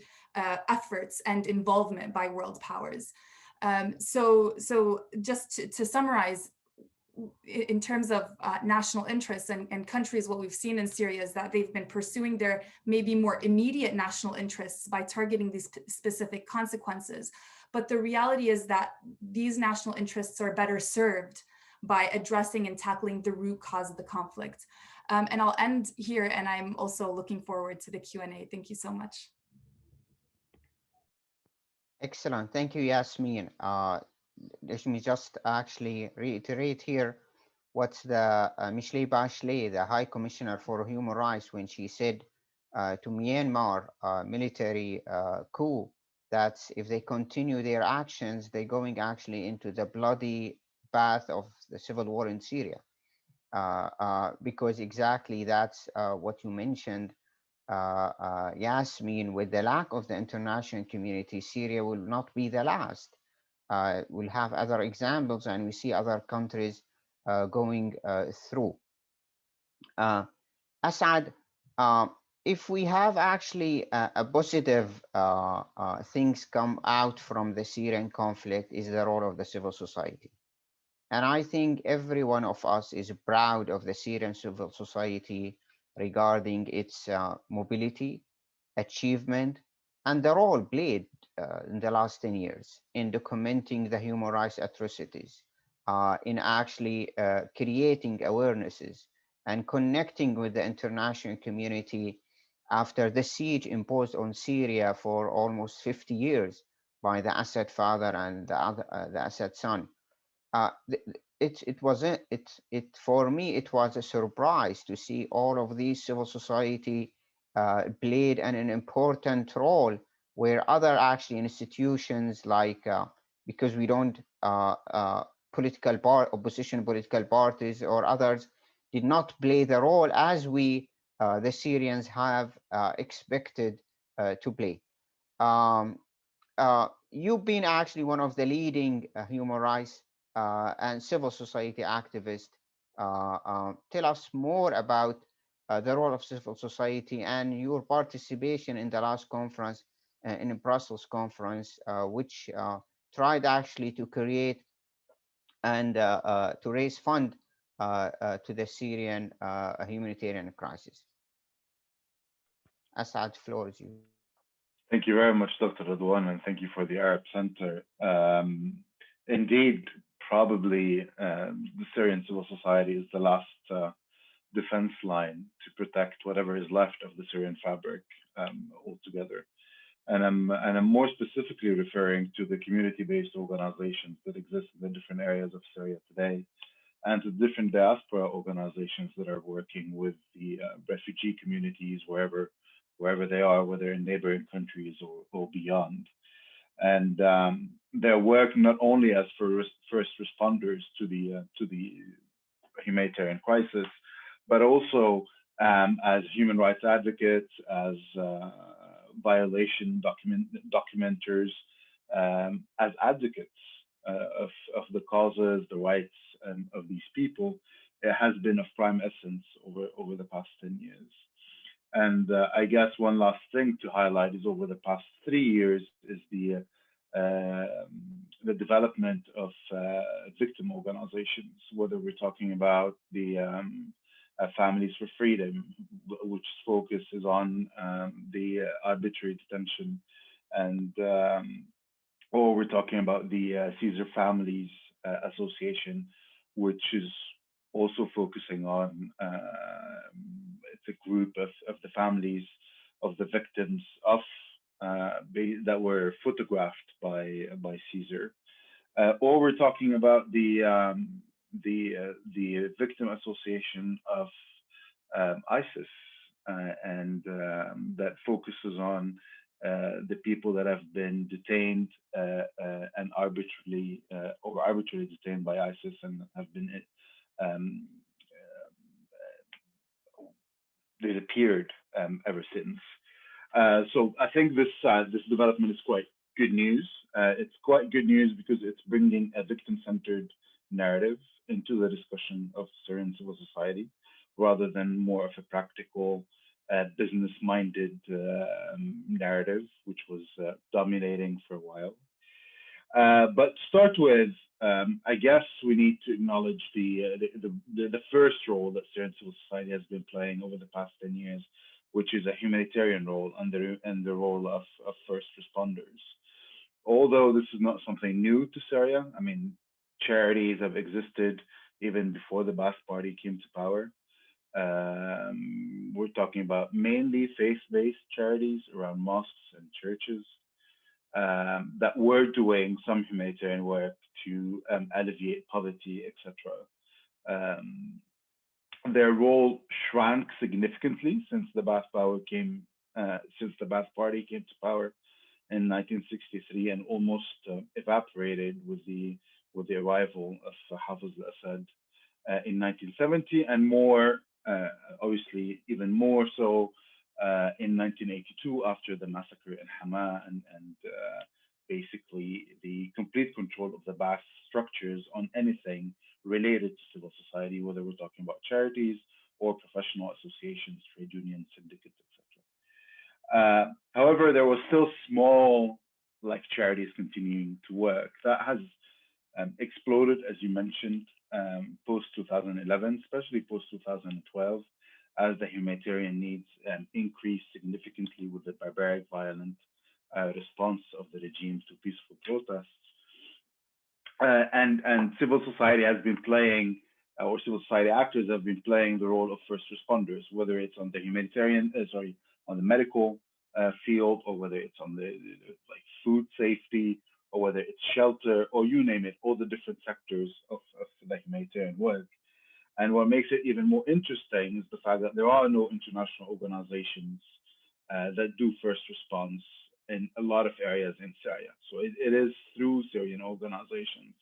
efforts and involvement by world powers. So just to summarize, in terms of national interests and countries, what we've seen in Syria is that they've been pursuing their maybe more immediate national interests by targeting these specific consequences. But the reality is that these national interests are better served by addressing and tackling the root cause of the conflict. And I'll end here, and I'm also looking forward to the Q&A. Thank you so much. Excellent. Thank you, Yasmine. Let me just actually reiterate here what's the Micheline Bachelet, the High Commissioner for Human Rights, when she said to Myanmar military coup, that if they continue their actions, they're going actually into the bloody path of the civil war in Syria. Because exactly that's what you mentioned, Yasmine, with the lack of the international community, Syria will not be the last. we'll have other examples, and we see other countries going through. Asad, if we have actually a positive things come out from the Syrian conflict, is the role of the civil society. And I think every one of us is proud of the Syrian civil society regarding its mobility, achievement, and the role played in the last 10 years in documenting the human rights atrocities, in actually creating awarenesses and connecting with the international community after the siege imposed on Syria for almost 50 years by the Assad father and the Assad son. It was for me it was a surprise to see all of these civil society played an important role, where other actually institutions like because we don't opposition political parties or others did not play the role as we the Syrians have expected to play. Um, you've been actually one of the leading human rights and civil society activists. Tell us more about the role of civil society and your participation in the last conference, in the Brussels conference, which tried actually to create and to raise fund to the Syrian humanitarian crisis. Asad, floor is you. Thank you very much, Dr. Radwan, and thank you for the Arab Center. Indeed, probably the Syrian civil society is the last defense line to protect whatever is left of the Syrian fabric altogether. And I'm more specifically referring to the community-based organizations that exist in the different areas of Syria today, and to different diaspora organizations that are working with the refugee communities wherever they are, whether in neighboring countries or beyond. And their work not only as first responders to the humanitarian crisis, but also as human rights advocates, as violation documenters, as advocates of the causes, the rights of these people. It has been of prime essence over the past 10 years. And I guess one last thing to highlight is over the past 3 years is the development of victim organizations, whether we're talking about the Families for Freedom, which focuses on the arbitrary detention, and or we're talking about the Caesar Families Association, which is also focusing on it's a group of the families of the victims of that were photographed by Caesar, or we're talking about the victim association of ISIS, and that focuses on the people that have been detained and arbitrarily detained by ISIS and have been disappeared ever since. So I think this development is quite good news. It's quite good news because it's bringing a victim-centered narrative into the discussion of Syrian civil society, rather than more of a practical, business-minded narrative, which was dominating for a while. But to start with, I guess we need to acknowledge the first role that Syrian civil society has been playing over the past 10 years, which is a humanitarian role and the role of first responders. Although this is not something new to Syria, I mean, charities have existed even before the Ba'ath Party came to power. We're talking about mainly faith-based charities around mosques and churches that were doing some humanitarian work to alleviate poverty, etc. Their role shrank significantly since the Ba'ath Party came to power in 1963, and almost evaporated with the arrival of Hafez al-Assad in 1970, and more obviously even more so in 1982 after the massacre in Hama and basically the complete control of the vast structures on anything related to civil society, whether we're talking about charities or professional associations, trade unions, syndicates, etc. However, there was still small, like charities continuing to work. That has exploded, as you mentioned, post 2011, especially post 2012, as the humanitarian needs increased significantly with the barbaric, violent response of the regime to peaceful protests. And civil society has been playing, or civil society actors have been playing the role of first responders, whether it's on the humanitarian, on the medical field, or whether it's on the like food safety, or whether it's shelter, or you name it, all the different sectors of the humanitarian work. And what makes it even more interesting is the fact that there are no international organizations that do first response in a lot of areas in Syria. So it is through Syrian organizations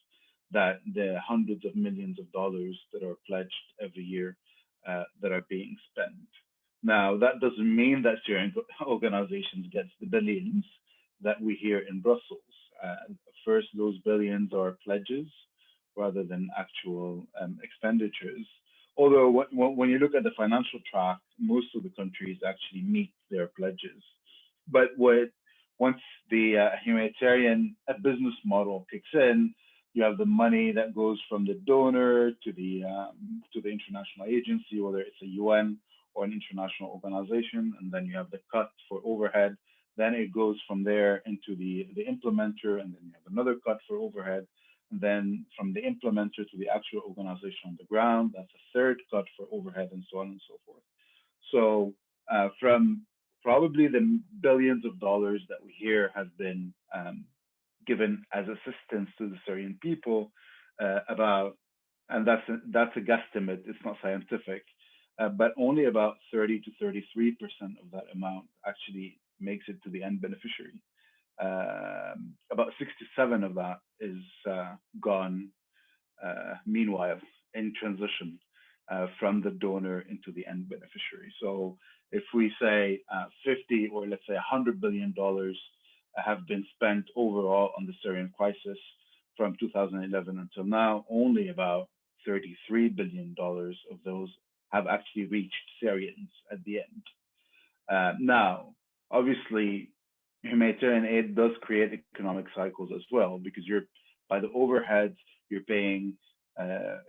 that the hundreds of millions of dollars that are pledged every year that are being spent. Now, that doesn't mean that Syrian organizations get the billions that we hear in Brussels. First, those billions are pledges rather than actual expenditures. Although when you look at the financial track, most of the countries actually meet their pledges. But once the humanitarian business model kicks in, you have the money that goes from the donor to the international agency, whether it's a UN or an international organization, and then you have the cut for overhead. Then it goes from there into the implementer, and then you have another cut for overhead. And then from the implementer to the actual organization on the ground, that's a third cut for overhead, and so on and so forth. So from probably the billions of dollars that we hear have been given as assistance to the Syrian people, and that's a guesstimate, it's not scientific, but only about 30 to 33% of that amount actually makes it to the end beneficiary. About 67 of that is gone meanwhile in transition from the donor into the end beneficiary. So if we say 50 or let's say $100 billion have been spent overall on the Syrian crisis from 2011 until now, only about $33 billion of those have actually reached Syrians at the end. Now, obviously, humanitarian aid does create economic cycles as well, because by the overheads, you're paying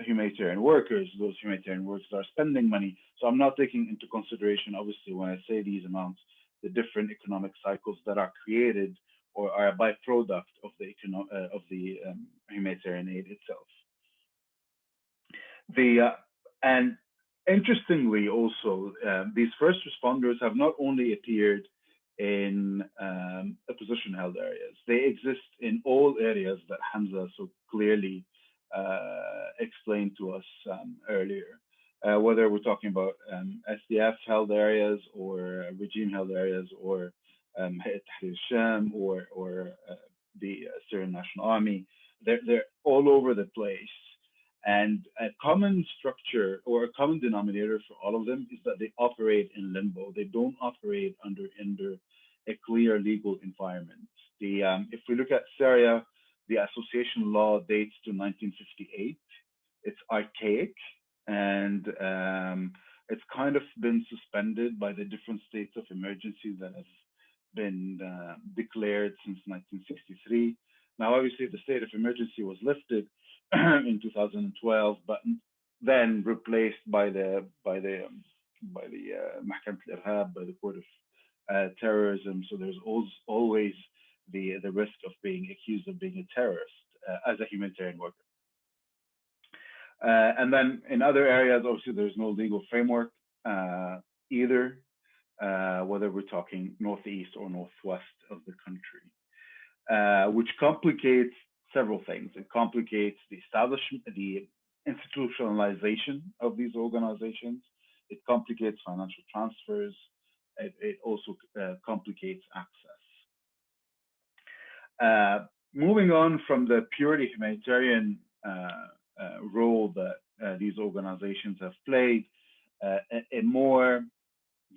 humanitarian workers. Those humanitarian workers are spending money. So I'm not taking into consideration, obviously, when I say these amounts, the different economic cycles that are created or are a byproduct of the humanitarian aid itself. And interestingly, also, these first responders have not only appeared in opposition-held areas. They exist in all areas that Hamzah so clearly explained to us earlier, whether we're talking about SDF-held areas or regime-held areas or Hayat Tahrir al-Sham or the Syrian National Army. They're all over the place. And a common structure or a common denominator for all of them is that they operate in limbo. They don't operate under a clear legal environment. If we look at Syria, the association law dates to 1958. It's archaic, and it's kind of been suspended by the different states of emergency that have been declared since 1963. Now, obviously, the state of emergency was lifted in 2012, but then replaced by the Mahkamat al-Irhab, by the Court of Terrorism. So there's always the risk of being accused of being a terrorist as a humanitarian worker. And then in other areas, obviously, there's no legal framework either, whether we're talking northeast or northwest of the country, which complicates several things. It complicates the establishment, the institutionalization of these organizations. It complicates financial transfers. It also complicates access. Moving on from the purely humanitarian role that these organizations have played, a more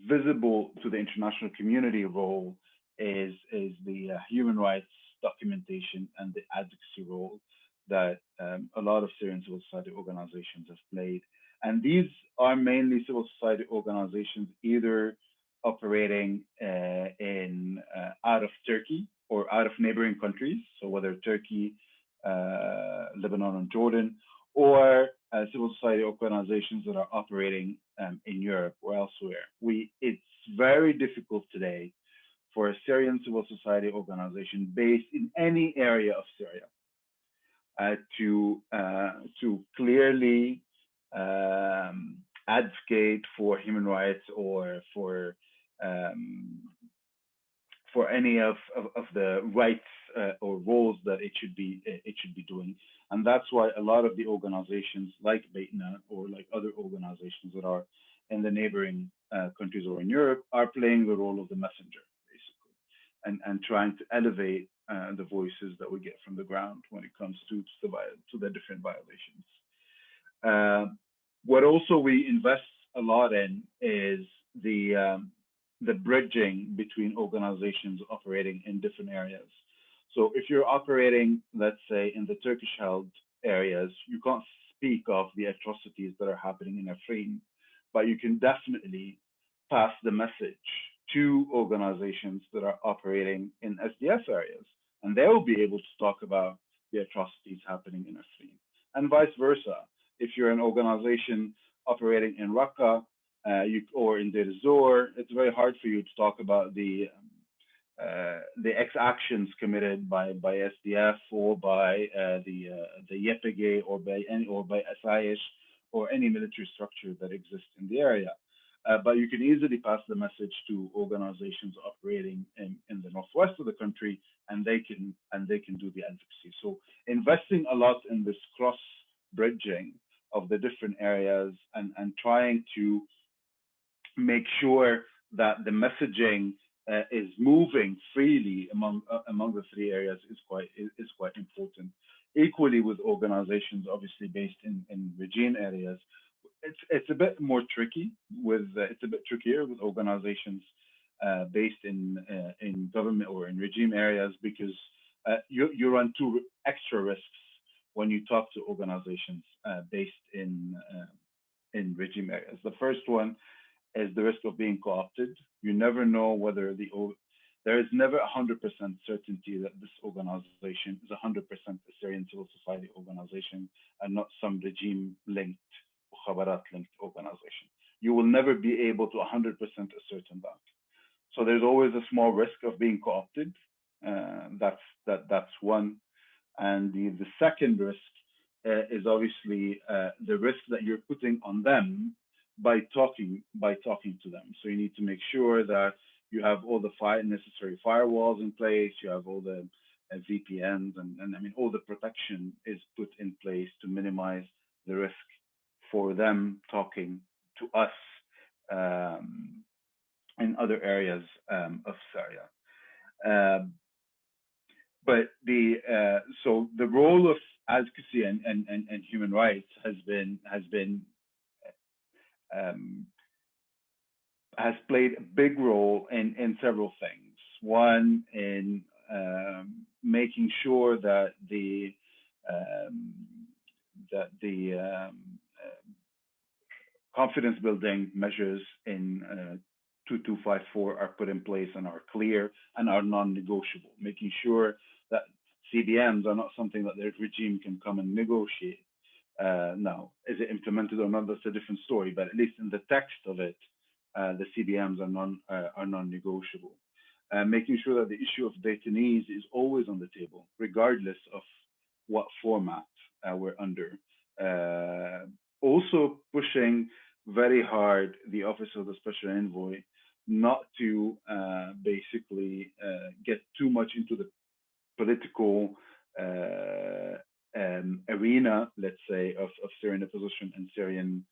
visible to the international community role is the human rights documentation and the advocacy role that a lot of Syrian civil society organizations have played. And these are mainly civil society organizations either operating in out of Turkey or out of neighboring countries, so whether Turkey, Lebanon, and Jordan, or civil society organizations that are operating in Europe or elsewhere. It's very difficult today for a Syrian civil society organization based in any area of Syria to clearly advocate for human rights or for any of the rights or roles that it should be doing. And that's why a lot of the organizations like Baytna or like other organizations that are in the neighboring countries or in Europe are playing the role of the messenger, basically, and trying to elevate the voices that we get from the ground when it comes to the different violations. What also we invest a lot in is the bridging between organizations operating in different areas. So if you're operating, let's say, in the Turkish-held areas, you can't speak of the atrocities that are happening in Afrin, but you can definitely pass the message to organizations that are operating in SDF areas, and they will be able to talk about the atrocities happening in Afrin, and vice versa. If you're an organization operating in Raqqa or in Deir ez-Zor, it's very hard for you to talk about the exactions committed by SDF or by the YPG or by SIS or any military structure that exists in the area. But you can easily pass the message to organizations operating in the northwest of the country, and they can do the advocacy. So investing a lot in this cross bridging of the different areas and trying to make sure that the messaging is moving freely among the three areas is quite important. Equally with organizations obviously based in regime areas, it's a bit more tricky it's a bit trickier with organizations based in government or in regime areas because you run two extra risks when you talk to organizations based in regime areas. The first one is the risk of being co-opted. You never know whether there is never 100% certainty that this organization is 100% a Syrian civil society organization and not some regime-linked or Khabarat-linked organization. You will never be able to 100% ascertain that. So there's always a small risk of being co-opted. That's one. And the second risk is obviously the risk that you're putting on them by talking to them. So you need to make sure that you have all the necessary firewalls in place, you have all the VPNs, and I mean all the protection is put in place to minimize the risk for them talking to us in other areas of Syria. But so the role of advocacy and human rights has played a big role in several things. One, in making sure that the confidence building measures in 2254 are put in place and are clear and are non-negotiable, making sure that CBMs are not something that the regime can come and negotiate. Now, is it implemented or not? That's a different story, but at least in the text of it, the CBMs are non-negotiable. Making sure that the issue of detainees is always on the table, regardless of what format we're under. Also pushing very hard the Office of the Special Envoy not to basically get too much into the political arena, let's say, of Syrian opposition and Syrian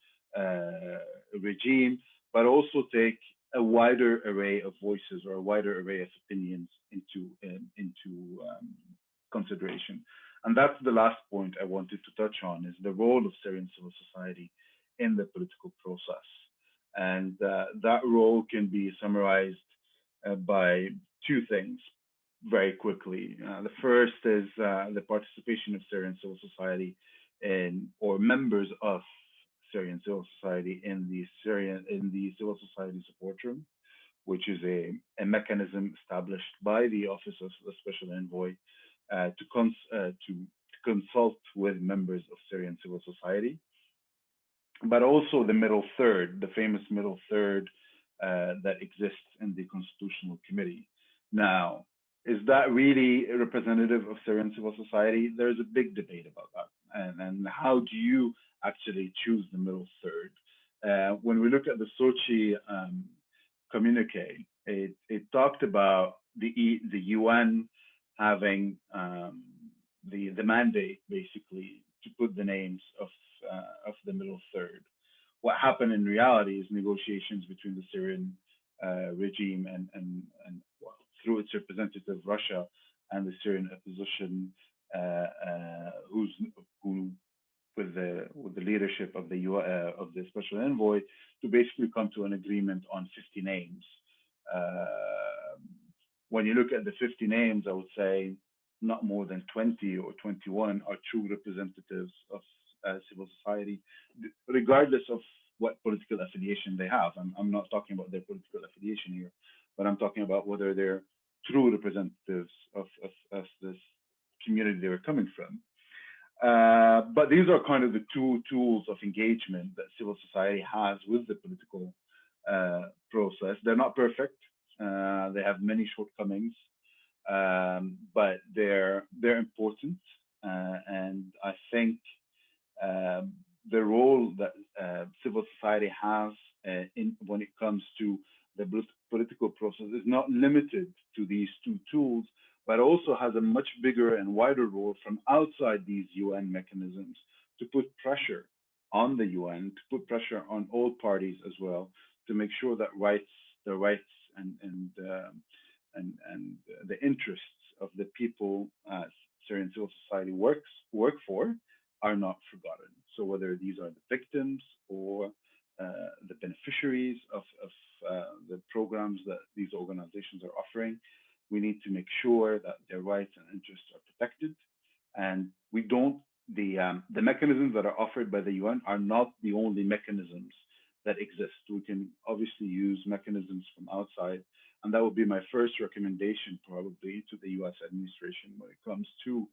regime, but also take a wider array of voices or a wider array of opinions into consideration. And that's the last point I wanted to touch on, is the role of Syrian civil society in the political process. And that role can be summarized by two things. very quickly. The first is the participation of Syrian civil society or members of Syrian civil society in the civil society support room, which is a mechanism established by the Office of the Special Envoy to consult with members of Syrian civil society, but also the middle third, the famous middle third that exists in the Constitutional Committee. Now, is that really representative of Syrian civil society? There's a big debate about that. And how do you actually choose the middle third? When we look at the Sochi communique, it talked about the UN having the mandate, basically, to put the names of the middle third. What happened in reality is negotiations between the Syrian regime and well, through its representative Russia and the Syrian opposition, who with the leadership of the special envoy, to basically come to an agreement on 50 names. When you look at the 50 names, I would say not more than 20 or 21 are true representatives of civil society, regardless of what political affiliation they have. I'm not talking about their political affiliation here, but I'm talking about whether they're true representatives of this community they were coming from. But these are kind of the two tools of engagement that civil society has with the political process. They're not perfect. They have many shortcomings, but they're important. And I think the role that civil society has when it comes to the political process is not limited to these two tools, but also has a much bigger and wider role from outside these UN mechanisms to put pressure on the UN, to put pressure on all parties as well, to make sure that the rights and the interests of the people Syrian civil society work for are not forgotten. So whether these are the victims or the beneficiaries of the programs that these organizations are offering, we need to make sure that their rights and interests are protected. And the mechanisms that are offered by the UN are not the only mechanisms that exist. We can obviously use mechanisms from outside, and that would be my first recommendation probably to the US administration when it comes to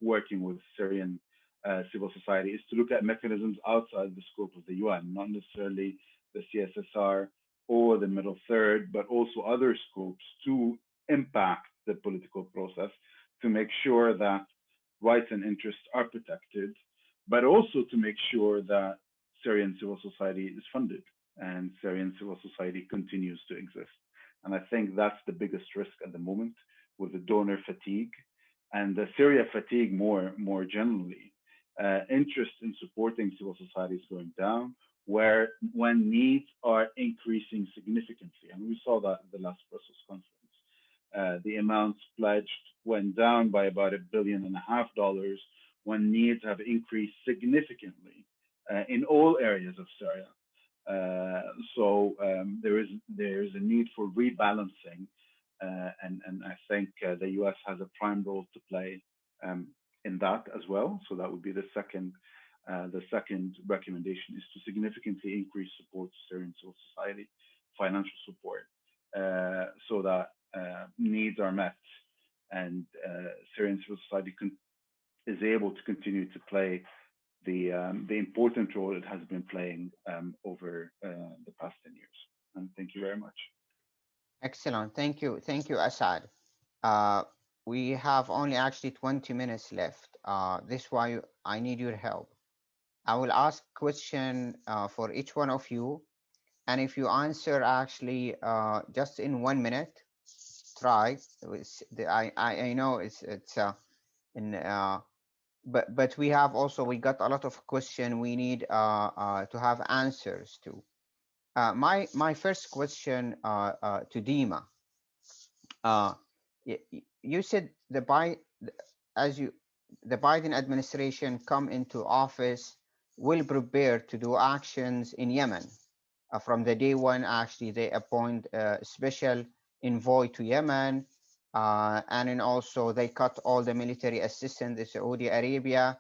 working with Syrian civil society, is to look at mechanisms outside the scope of the UN, not necessarily the CSSR or the middle third, but also other scopes to impact the political process, to make sure that rights and interests are protected, but also to make sure that Syrian civil society is funded and Syrian civil society continues to exist. And I think that's the biggest risk at the moment, with the donor fatigue and the Syria fatigue more generally. Interest in supporting civil society is going down, when needs are increasing significantly. And we saw that at the last Brussels conference. The amounts pledged went down by about $1.5 billion when needs have increased significantly in all areas of Syria. So there is a need for rebalancing, and I think the US has a prime role to play in that as well. So that would be the second recommendation, is to significantly increase support to Syrian civil society, financial support, so that needs are met and Syrian civil society is able to continue to play the important role it has been playing over the past 10 years. And thank you very much. Excellent. Thank you, Assaad. We have only actually 20 minutes left. This is why I need your help. I will ask question for each one of you, and if you answer actually just in 1 minute, try. I know it's but we got a lot of question we need to have answers to. My first question to Dima. You said the Biden administration come into office will prepare to do actions in Yemen. From the day one, actually, they appoint a special envoy to Yemen. and then also they cut all the military assistance to Saudi Arabia.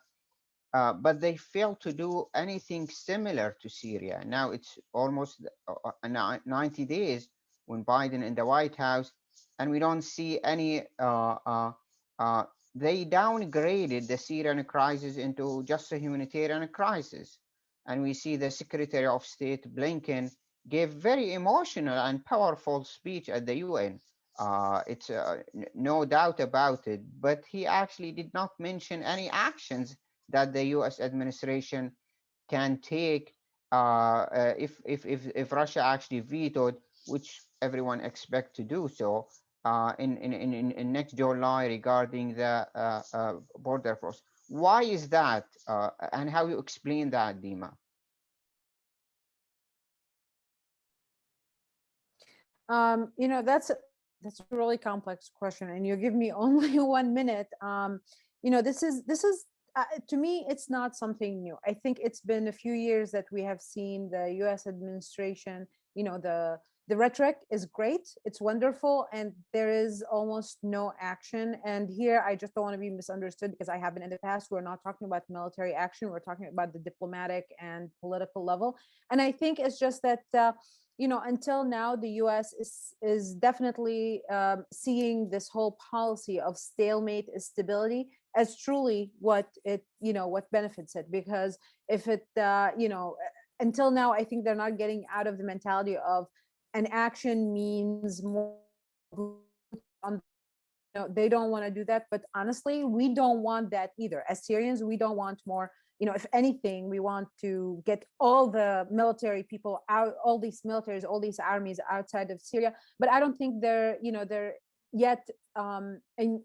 But they failed to do anything similar to Syria. Now it's almost 90 days when Biden in the White House, and we don't see any. They downgraded the Syrian crisis into just a humanitarian crisis, and we see the Secretary of State Blinken gave very emotional and powerful speech at the UN. It's no doubt about it, but he actually did not mention any actions that the U.S. administration can take if Russia actually vetoed, which everyone expects to do so in next July regarding the border force. Why is that, and how you explain that, Dima? You know, that's a really complex question, and you give me only 1 minute. You know, this is to me, it's not something new. I think it's been a few years that we have seen the U.S. administration. You know, the rhetoric is great, it's wonderful, and there is almost no action. And here, I just don't want to be misunderstood, because I have been in the past. We're not talking about military action. We're talking about the diplomatic and political level. And I think it's just that. You know, until now, the U.S. is definitely seeing this whole policy of stalemate stability as truly what it, you know, what benefits it. Because if it, you know, until now, I think they're not getting out of the mentality of an action means more. On, you know, they don't want to do that. But honestly, we don't want that either. As Syrians, we don't want more. You know, if anything, we want to get all the military people out, all these militaries, all these armies outside of Syria. But I don't think they're, you know, they're yet, and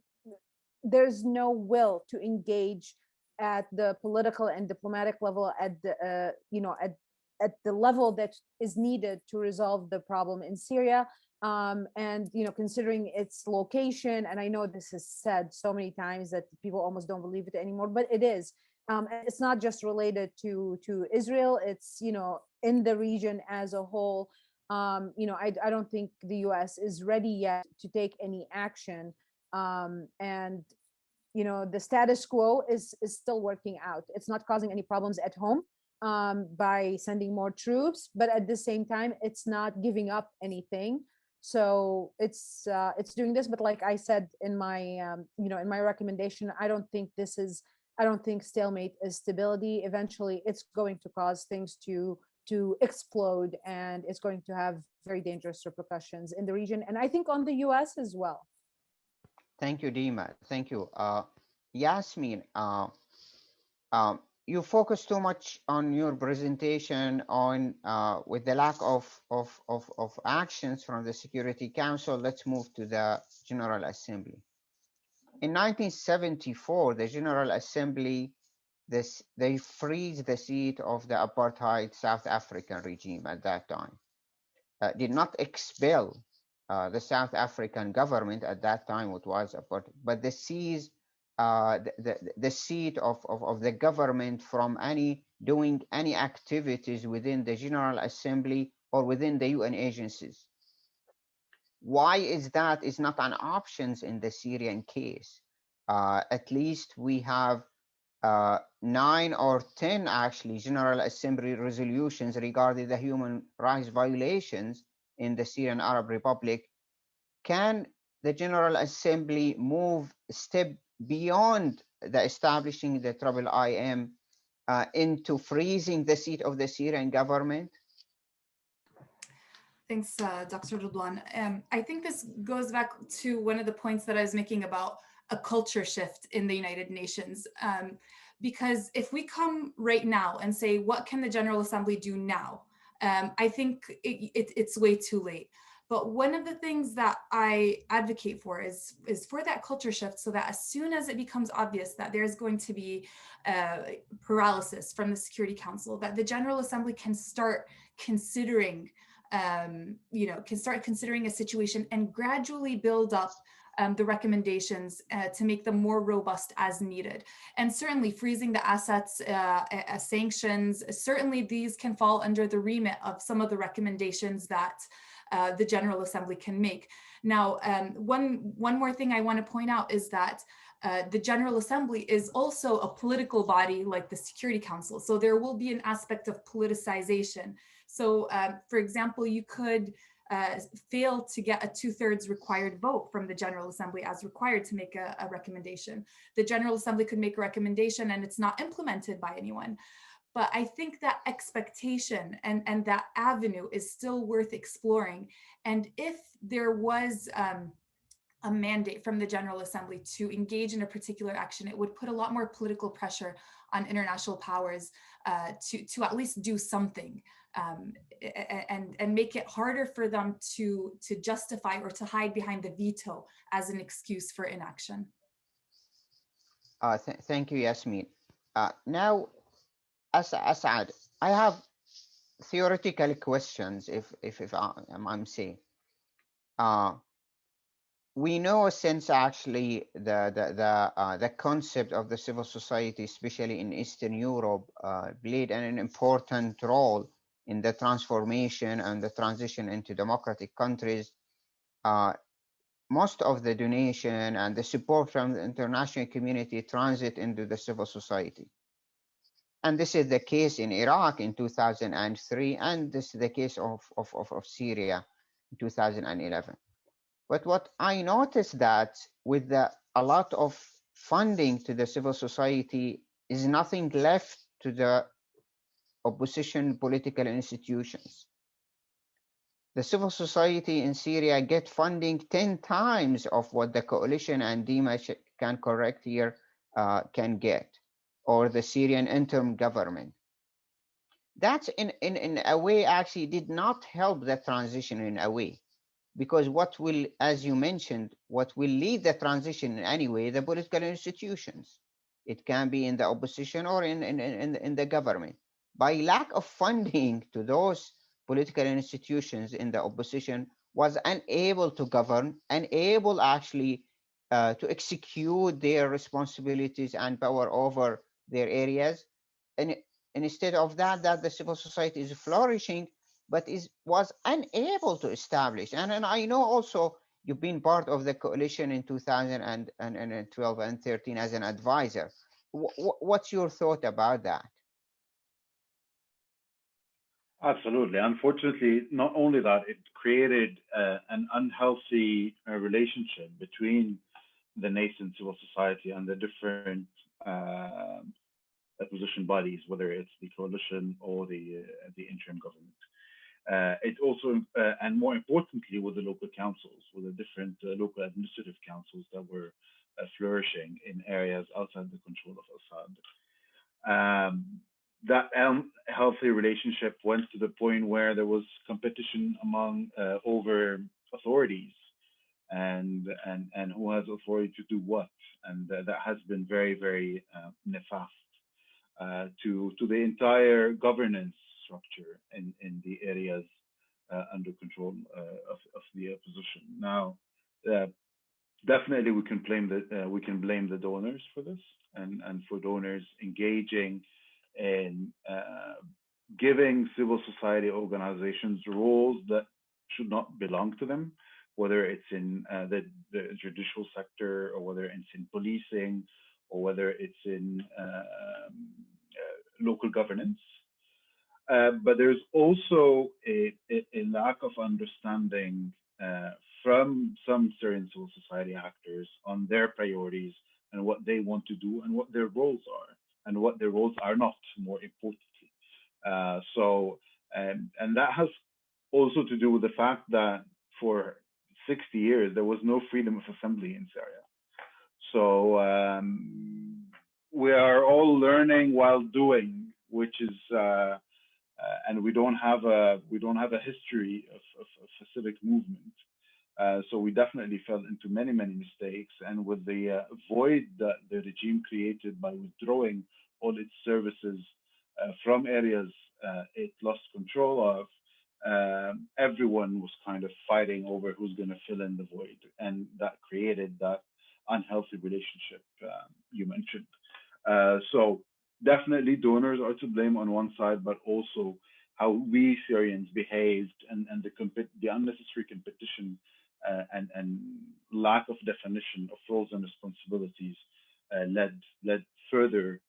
there's no will to engage at the political and diplomatic level, at the, you know, at the level that is needed to resolve the problem in Syria. And, you know, considering its location, and I know this is said so many times that people almost don't believe it anymore, but it is. And it's not just related to Israel. It's, you know, in the region as a whole. You know, I don't think the U.S. is ready yet to take any action. And, you know, the status quo is still working out. It's not causing any problems at home by sending more troops, but at the same time, it's not giving up anything. So it's doing this. But like I said in my you know, in my recommendation, I don't think stalemate is stability. Eventually, it's going to cause things to explode, and it's going to have very dangerous repercussions in the region, and I think on the U.S. as well. Thank you, Dima. Thank you, Yasmine. You focus too much on your presentation on with the lack of actions from the Security Council. Let's move to the General Assembly. In 1974, the General Assembly, they freeze the seat of the apartheid South African regime at that time. Did not expel the South African government at that time, what was apartheid, but they seized the seat of the government from doing any activities within the General Assembly or within the UN agencies. Why is that is not an option in the Syrian case? At least we have 9 or 10 actually General Assembly resolutions regarding the human rights violations in the Syrian Arab Republic. Can the General Assembly move a step beyond the establishing the IIIM into freezing the seat of the Syrian government? Thanks, Dr. Radwan. I think this goes back to one of the points that I was making about a culture shift in the United Nations. Because if we come right now and say, what can the General Assembly do now? I think it's way too late. But one of the things that I advocate for is for that culture shift, so that as soon as it becomes obvious that there's going to be paralysis from the Security Council, that the General Assembly can start considering, you know, can start considering a situation and gradually build up the recommendations to make them more robust as needed. And certainly freezing the assets, sanctions, certainly these can fall under the remit of some of the recommendations that the General Assembly can make. Now, one more thing I want to point out is that the General Assembly is also a political body like the Security Council. So there will be an aspect of politicization. So for example, you could fail to get a 2/3 required vote from the General Assembly as required to make a recommendation. The General Assembly could make a recommendation and it's not implemented by anyone. But I think that expectation and that avenue is still worth exploring. And if there was a mandate from the General Assembly to engage in a particular action, it would put a lot more political pressure on international powers to at least do something, and make it harder for them to justify or to hide behind the veto as an excuse for inaction. Thank you, Yasmine. Now, Assaad, I have theoretical questions, if I'm saying. We know since actually the concept of the civil society, especially in Eastern Europe, played an important role in the transformation and the transition into democratic countries. Most of the donation and the support from the international community transit into the civil society. And this is the case in Iraq in 2003, and this is the case of Syria in 2011. But what I noticed that with a lot of funding to the civil society is nothing left to the opposition political institutions. The civil society in Syria get funding 10 times of what the coalition, and Dima can correct here, can get, or the Syrian interim government. That in a way actually did not help the transition in a way, because what will, as you mentioned, what will lead the transition in any way, the political institutions. It can be in the opposition or in the government. By lack of funding to those political institutions in the opposition, was unable to govern, unable actually to execute their responsibilities and power over their areas. And instead of that the civil society is flourishing, but was unable to establish. And I know also you've been part of the coalition in 2012 and 13 as an advisor. What's your thought about that? Absolutely. Unfortunately, not only that, it created an unhealthy relationship between the nascent civil society and the different opposition bodies, whether it's the coalition or the interim government. It also, and more importantly, with the local councils, with the different local administrative councils that were flourishing in areas outside the control of Assad. That healthy relationship went to the point where there was competition among over authorities and who has authority to do what, and that has been very, very nefast to the entire governance structure in the areas under control of the opposition. Now, definitely we can blame the donors for this, and for donors engaging in giving civil society organizations roles that should not belong to them, whether it's in the judicial sector, or whether it's in policing, or whether it's in local governance. But there's also a lack of understanding from some Syrian civil society actors on their priorities and what they want to do and what their roles are and what their roles are not, more importantly. And that has also to do with the fact that for 60 years, there was no freedom of assembly in Syria. So we are all learning while doing, which is, and we don't have a history of a civic movement. So we definitely fell into many mistakes, and with the void that the regime created by withdrawing all its services from areas it lost control of, everyone was kind of fighting over who's going to fill in the void, and that created that unhealthy relationship you mentioned. So definitely donors are to blame on one side, but also how we Syrians behaved and the unnecessary competition and lack of definition of roles and responsibilities led further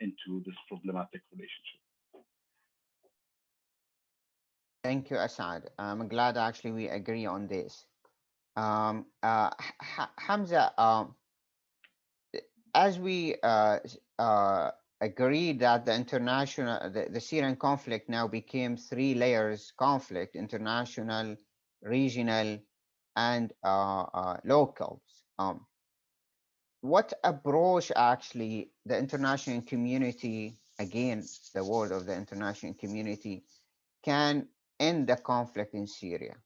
into this problematic relationship. Thank you, Assaad. I'm glad actually we agree on this. Hamza, as we agreed that the Syrian conflict now became 3 layers conflict: international, regional, and locals. What approach actually the international community, again, the word of the international community, can end the conflict in Syria?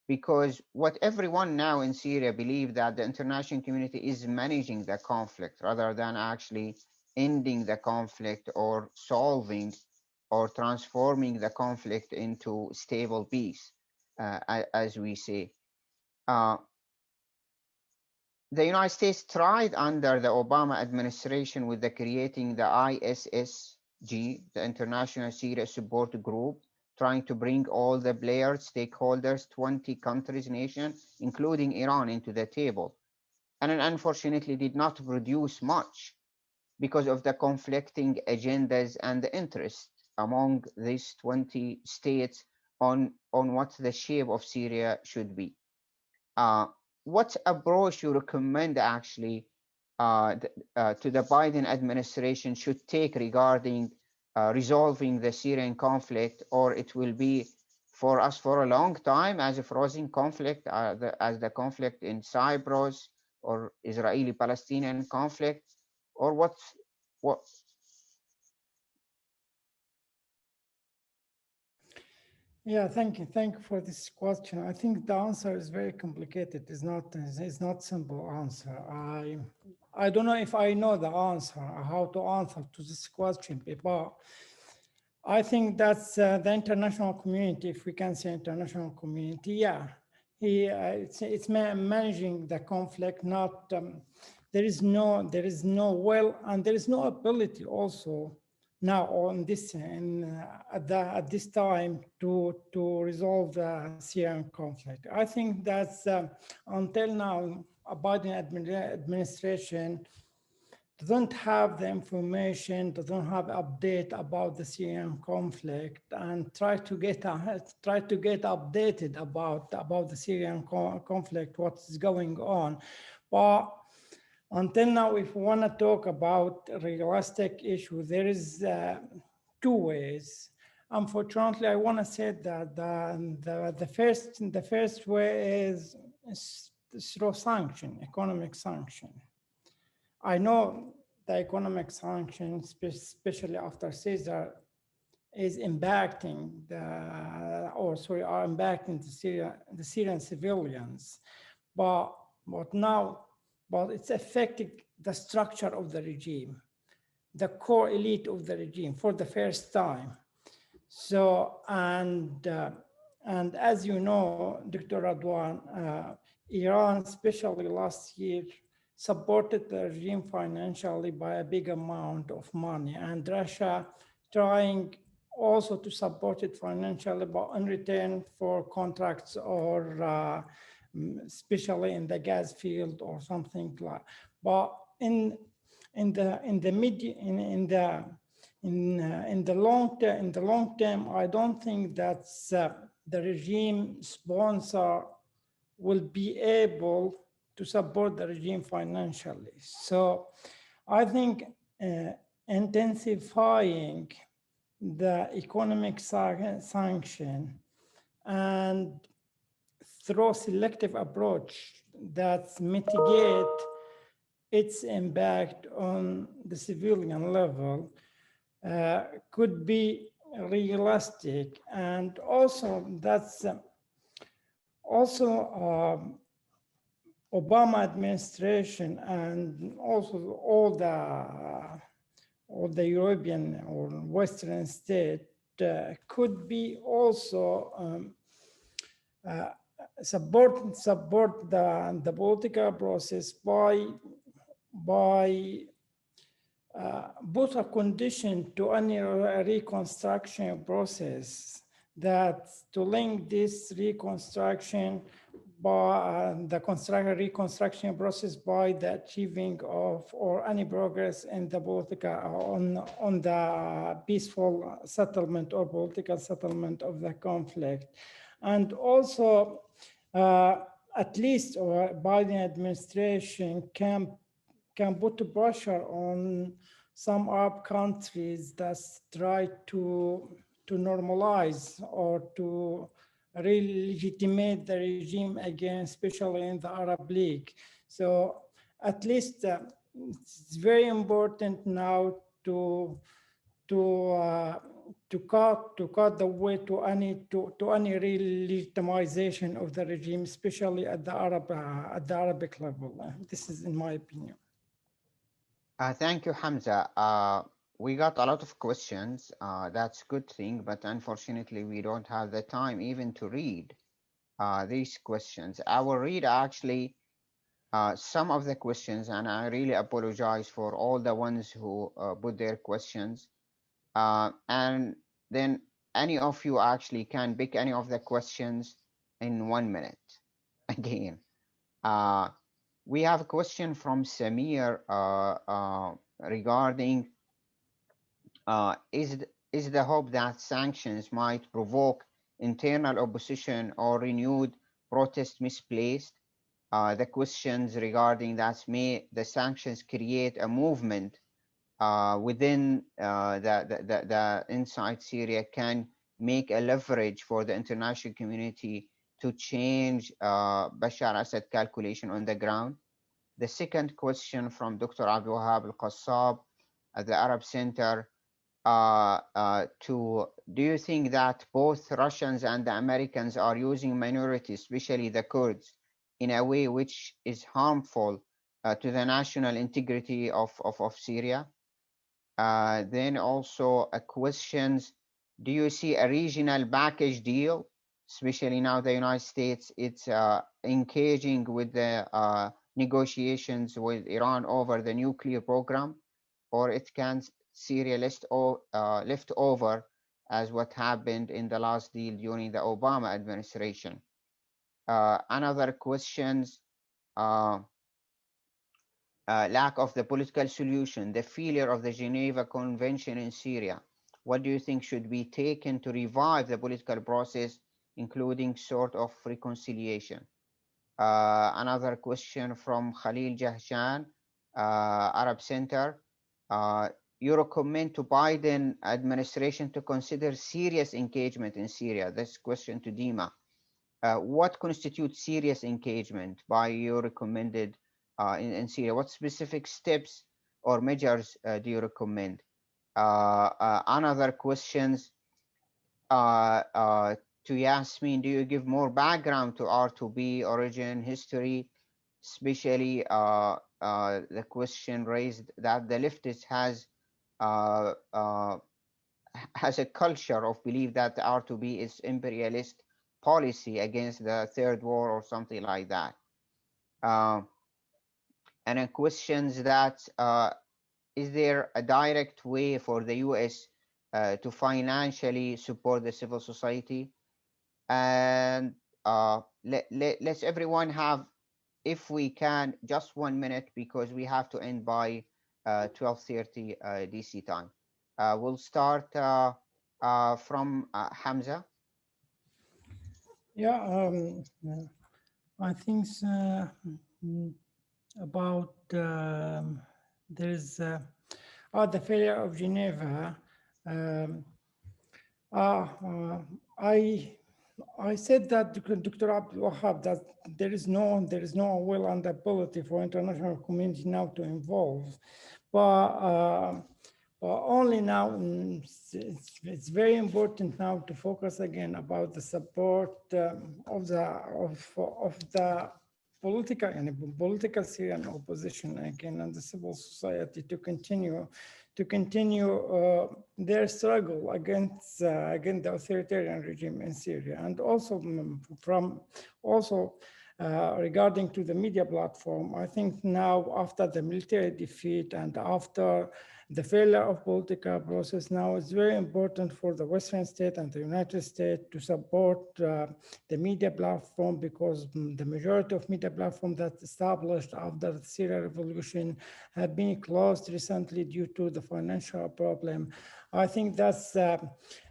Because what everyone now in Syria believe that the international community is managing the conflict rather than actually ending the conflict or solving or transforming the conflict into stable peace, as we say. The United States tried under the Obama administration with the creating the ISSG, the International Syria Support Group, trying to bring all the players, stakeholders, 20 countries, nations, including Iran, into the table. And unfortunately did not produce much because of the conflicting agendas and the interests among these 20 states on what the shape of Syria should be. What approach you recommend actually to the Biden administration should take regarding resolving the Syrian conflict, or it will be for us for a long time as a frozen conflict, as the conflict in Cyprus or Israeli-Palestinian conflict, or what? Yeah, thank you. Thank you for this question. I think the answer is very complicated. It's not simple answer. I don't know if I know the answer, how to answer to this question, but I think that's the international community, if we can say international community, yeah. It's managing the conflict, not, there is no will, and there is no ability also now on this at this time to resolve the Syrian conflict. I think that's until now, Biden administration doesn't have the information, doesn't have update about the Syrian conflict, and try to get updated about the Syrian conflict, what's going on. But until now, if we want to talk about a realistic issue, there is 2 ways. Unfortunately, I want to say that the first way is through sanction, economic sanction. I know the economic sanctions, especially after Caesar, is impacting are impacting the Syrian civilians, but it's affecting the structure of the regime, the core elite of the regime for the first time. So, and as you know, Dr. Radwan, Iran, especially last year, supported the regime financially by a big amount of money, and Russia trying also to support it financially, but in return for contracts or especially in the gas field or something like. But in the long term, I don't think that the regime sponsor will be able to support the regime financially. So I think intensifying the economic sanction and through selective approach that mitigate its impact on the civilian level could be realistic. And also that's Obama administration and also all the European or Western states could be also support the political process by put a condition to any reconstruction process, that to link this reconstruction by the reconstruction process by the achieving of or any progress in the political on the peaceful settlement or political settlement of the conflict. And also at least Biden administration can put pressure on some Arab countries that try to normalize or to re-legitimate the regime again, especially in the Arab League. So at least it's very important now to cut the way to any re-legitimization of the regime, especially at the Arabic level. This is in my opinion. Thank you, Hamza. We got a lot of questions. That's a good thing, but unfortunately, we don't have the time even to read these questions. I will read actually some of the questions, and I really apologize for all the ones who put their questions. And then any of you actually can pick any of the questions in 1 minute. Again, we have a question from Samir regarding is the hope that sanctions might provoke internal opposition or renewed protest misplaced? The questions regarding that, may the sanctions create a movement within the inside Syria, can make a leverage for the international community to change Bashar Assad calculation on the ground? The second question from Dr. Abdul Wahab Al-Qassab at the Arab Center, do you think that both Russians and the Americans are using minorities, especially the Kurds, in a way which is harmful to the national integrity of Syria? Then also a questions, do you see a regional package deal, especially now the United States, it's engaging with the negotiations with Iran over the nuclear program, or it can Syria left over as what happened in the last deal during the Obama administration? Another questions, lack of the political solution, the failure of the Geneva Convention in Syria. What do you think should be taken to revive the political process, including sort of reconciliation? Another question from Khalil Jahjan, Arab Center. You recommend to Biden administration to consider serious engagement in Syria. This question to Dima. What constitutes serious engagement by your recommended in Syria? What specific steps or measures do you recommend? Another questions to Yasmine, do you give more background to R2B, origin, history, especially the question raised that the leftist has a culture of belief that the R2B is imperialist policy against the third war or something like that. And then questions that is there a direct way for the US to financially support the civil society? And let's everyone have, if we can, just 1 minute, because we have to end by 12:30 DC time. We'll start from Hamza. Yeah, I think about there's the failure of Geneva. I said that Dr. Abdul Wahab, that there is no will and ability for international community now to involve, but only now it's very important now to focus again about the support of the political Syrian opposition again and the civil society to continue to continue their struggle against the authoritarian regime in Syria. And also regarding to the media platform, I think now after the military defeat and after the failure of political process, now it's very important for the Western state and the United States to support the media platform, because the majority of media platforms that established after the Syria revolution have been closed recently due to the financial problem. I think that's after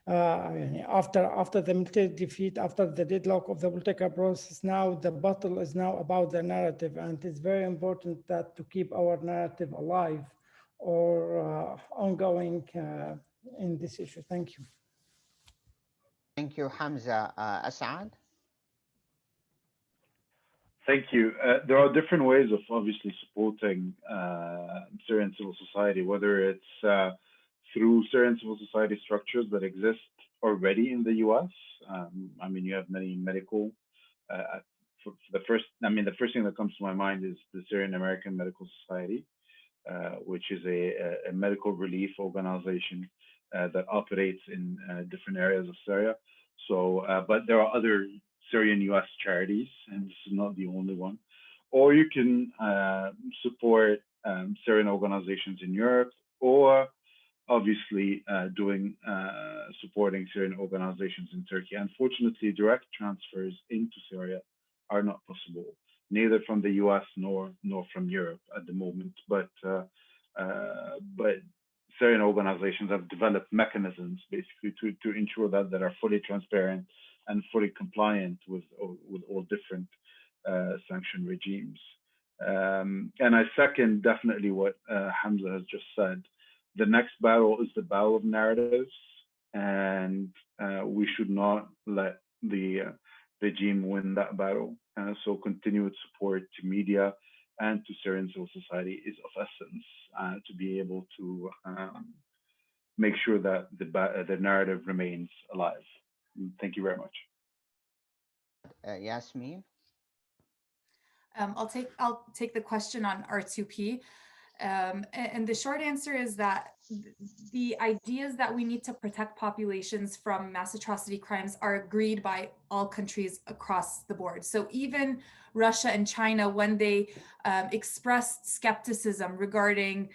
the military defeat, after the deadlock of the political process, now the battle is now about the narrative, and it's very important that to keep our narrative alive or ongoing in this issue. Thank you. Thank you, Hamza. Assaad? Thank you. There are different ways of obviously supporting Syrian civil society, whether it's through Syrian civil society structures that exist already in the US. I mean, you have many medical, the first thing that comes to my mind is the Syrian-American Medical Society, which is a medical relief organization that operates in different areas of Syria. So, but there are other Syrian US charities, and this is not the only one. Or you can support Syrian organizations in Europe, or obviously supporting Syrian organizations in Turkey. Unfortunately, direct transfers into Syria are not possible, neither from the US nor from Europe at the moment. But Syrian organizations have developed mechanisms basically to ensure that are fully transparent and fully compliant with all different sanction regimes. And I second definitely what Hamza has just said. The next battle is the battle of narratives, and we should not let the regime win that battle. So continued support to media and to Syrian civil society is of essence to be able to make sure that the narrative remains alive. Thank you very much. Yasmine? I'll take the question on R2P. And the short answer is that the ideas that we need to protect populations from mass atrocity crimes are agreed by all countries across the board. So even Russia and China, when they expressed skepticism regarding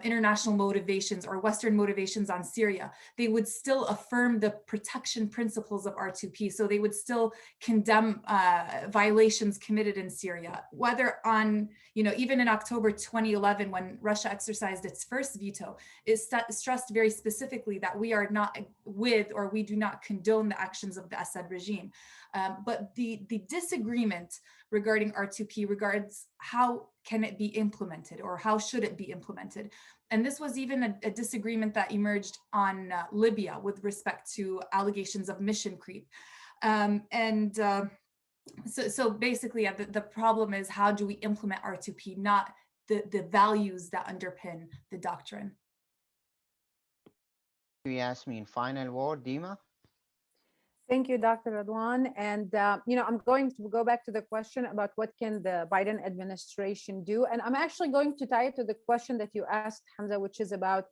international motivations or Western motivations on Syria, they would still affirm the protection principles of R2P. So they would still condemn violations committed in Syria, whether on, even in October 2011, when Russia exercised its first veto, it stressed very specifically that we are not with, or we do not condone the actions of the Assad regime. But the disagreement regarding R2P regards how can it be implemented, or how should it be implemented. And this was even a disagreement that emerged on Libya with respect to allegations of mission creep. So basically, the problem is, how do we implement R2P, not the values that underpin the doctrine. Yasmine, final word, Dima? Thank you, Dr. Radwan. And, I'm going to go back to the question about what can the Biden administration do. And I'm actually going to tie it to the question that you asked, Hamza, which is about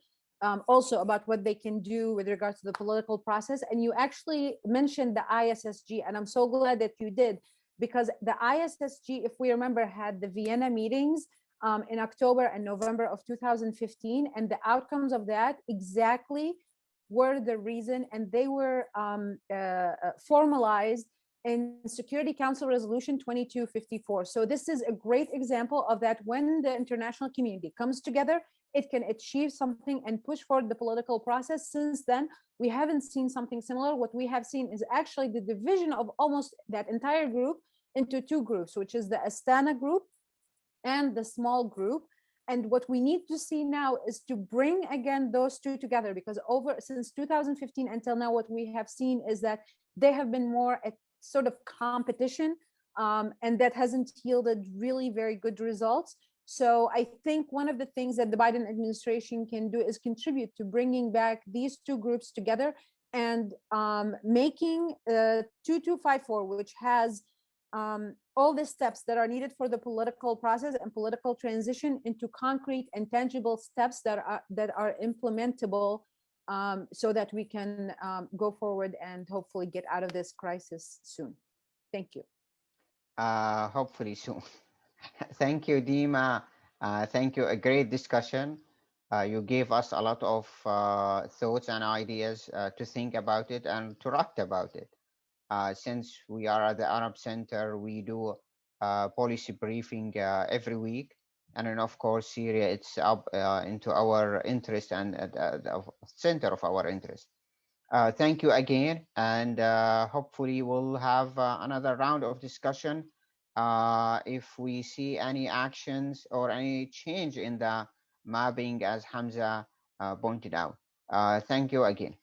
also about what they can do with regards to the political process. And you actually mentioned the ISSG, and I'm so glad that you did, because the ISSG, if we remember, had the Vienna meetings in October and November of 2015, and the outcomes of that exactly were the reason, and they were formalized in Security Council Resolution 2254. So this is a great example of that. When the international community comes together, it can achieve something and push forward the political process. Since then, we haven't seen something similar. What we have seen is actually the division of almost that entire group into two groups, which is the Astana group and the small group. And what we need to see now is to bring again those two together, because since 2015 until now, what we have seen is that they have been more a sort of competition, and that hasn't yielded really very good results. So I think one of the things that the Biden administration can do is contribute to bringing back these two groups together and making 2254, which has all the steps that are needed for the political process and political transition into concrete and tangible steps that are implementable, so that we can go forward and hopefully get out of this crisis soon. Thank you. Hopefully soon. Thank you, Dima. Thank you. A great discussion. You gave us a lot of thoughts and ideas to think about it and to write about it. Since we are at the Arab Center, we do policy briefing every week. And then, of course, Syria, it's up into our interest and the center of our interest. Thank you again. And hopefully we'll have another round of discussion if we see any actions or any change in the mapping as Hamzah pointed out. Thank you again.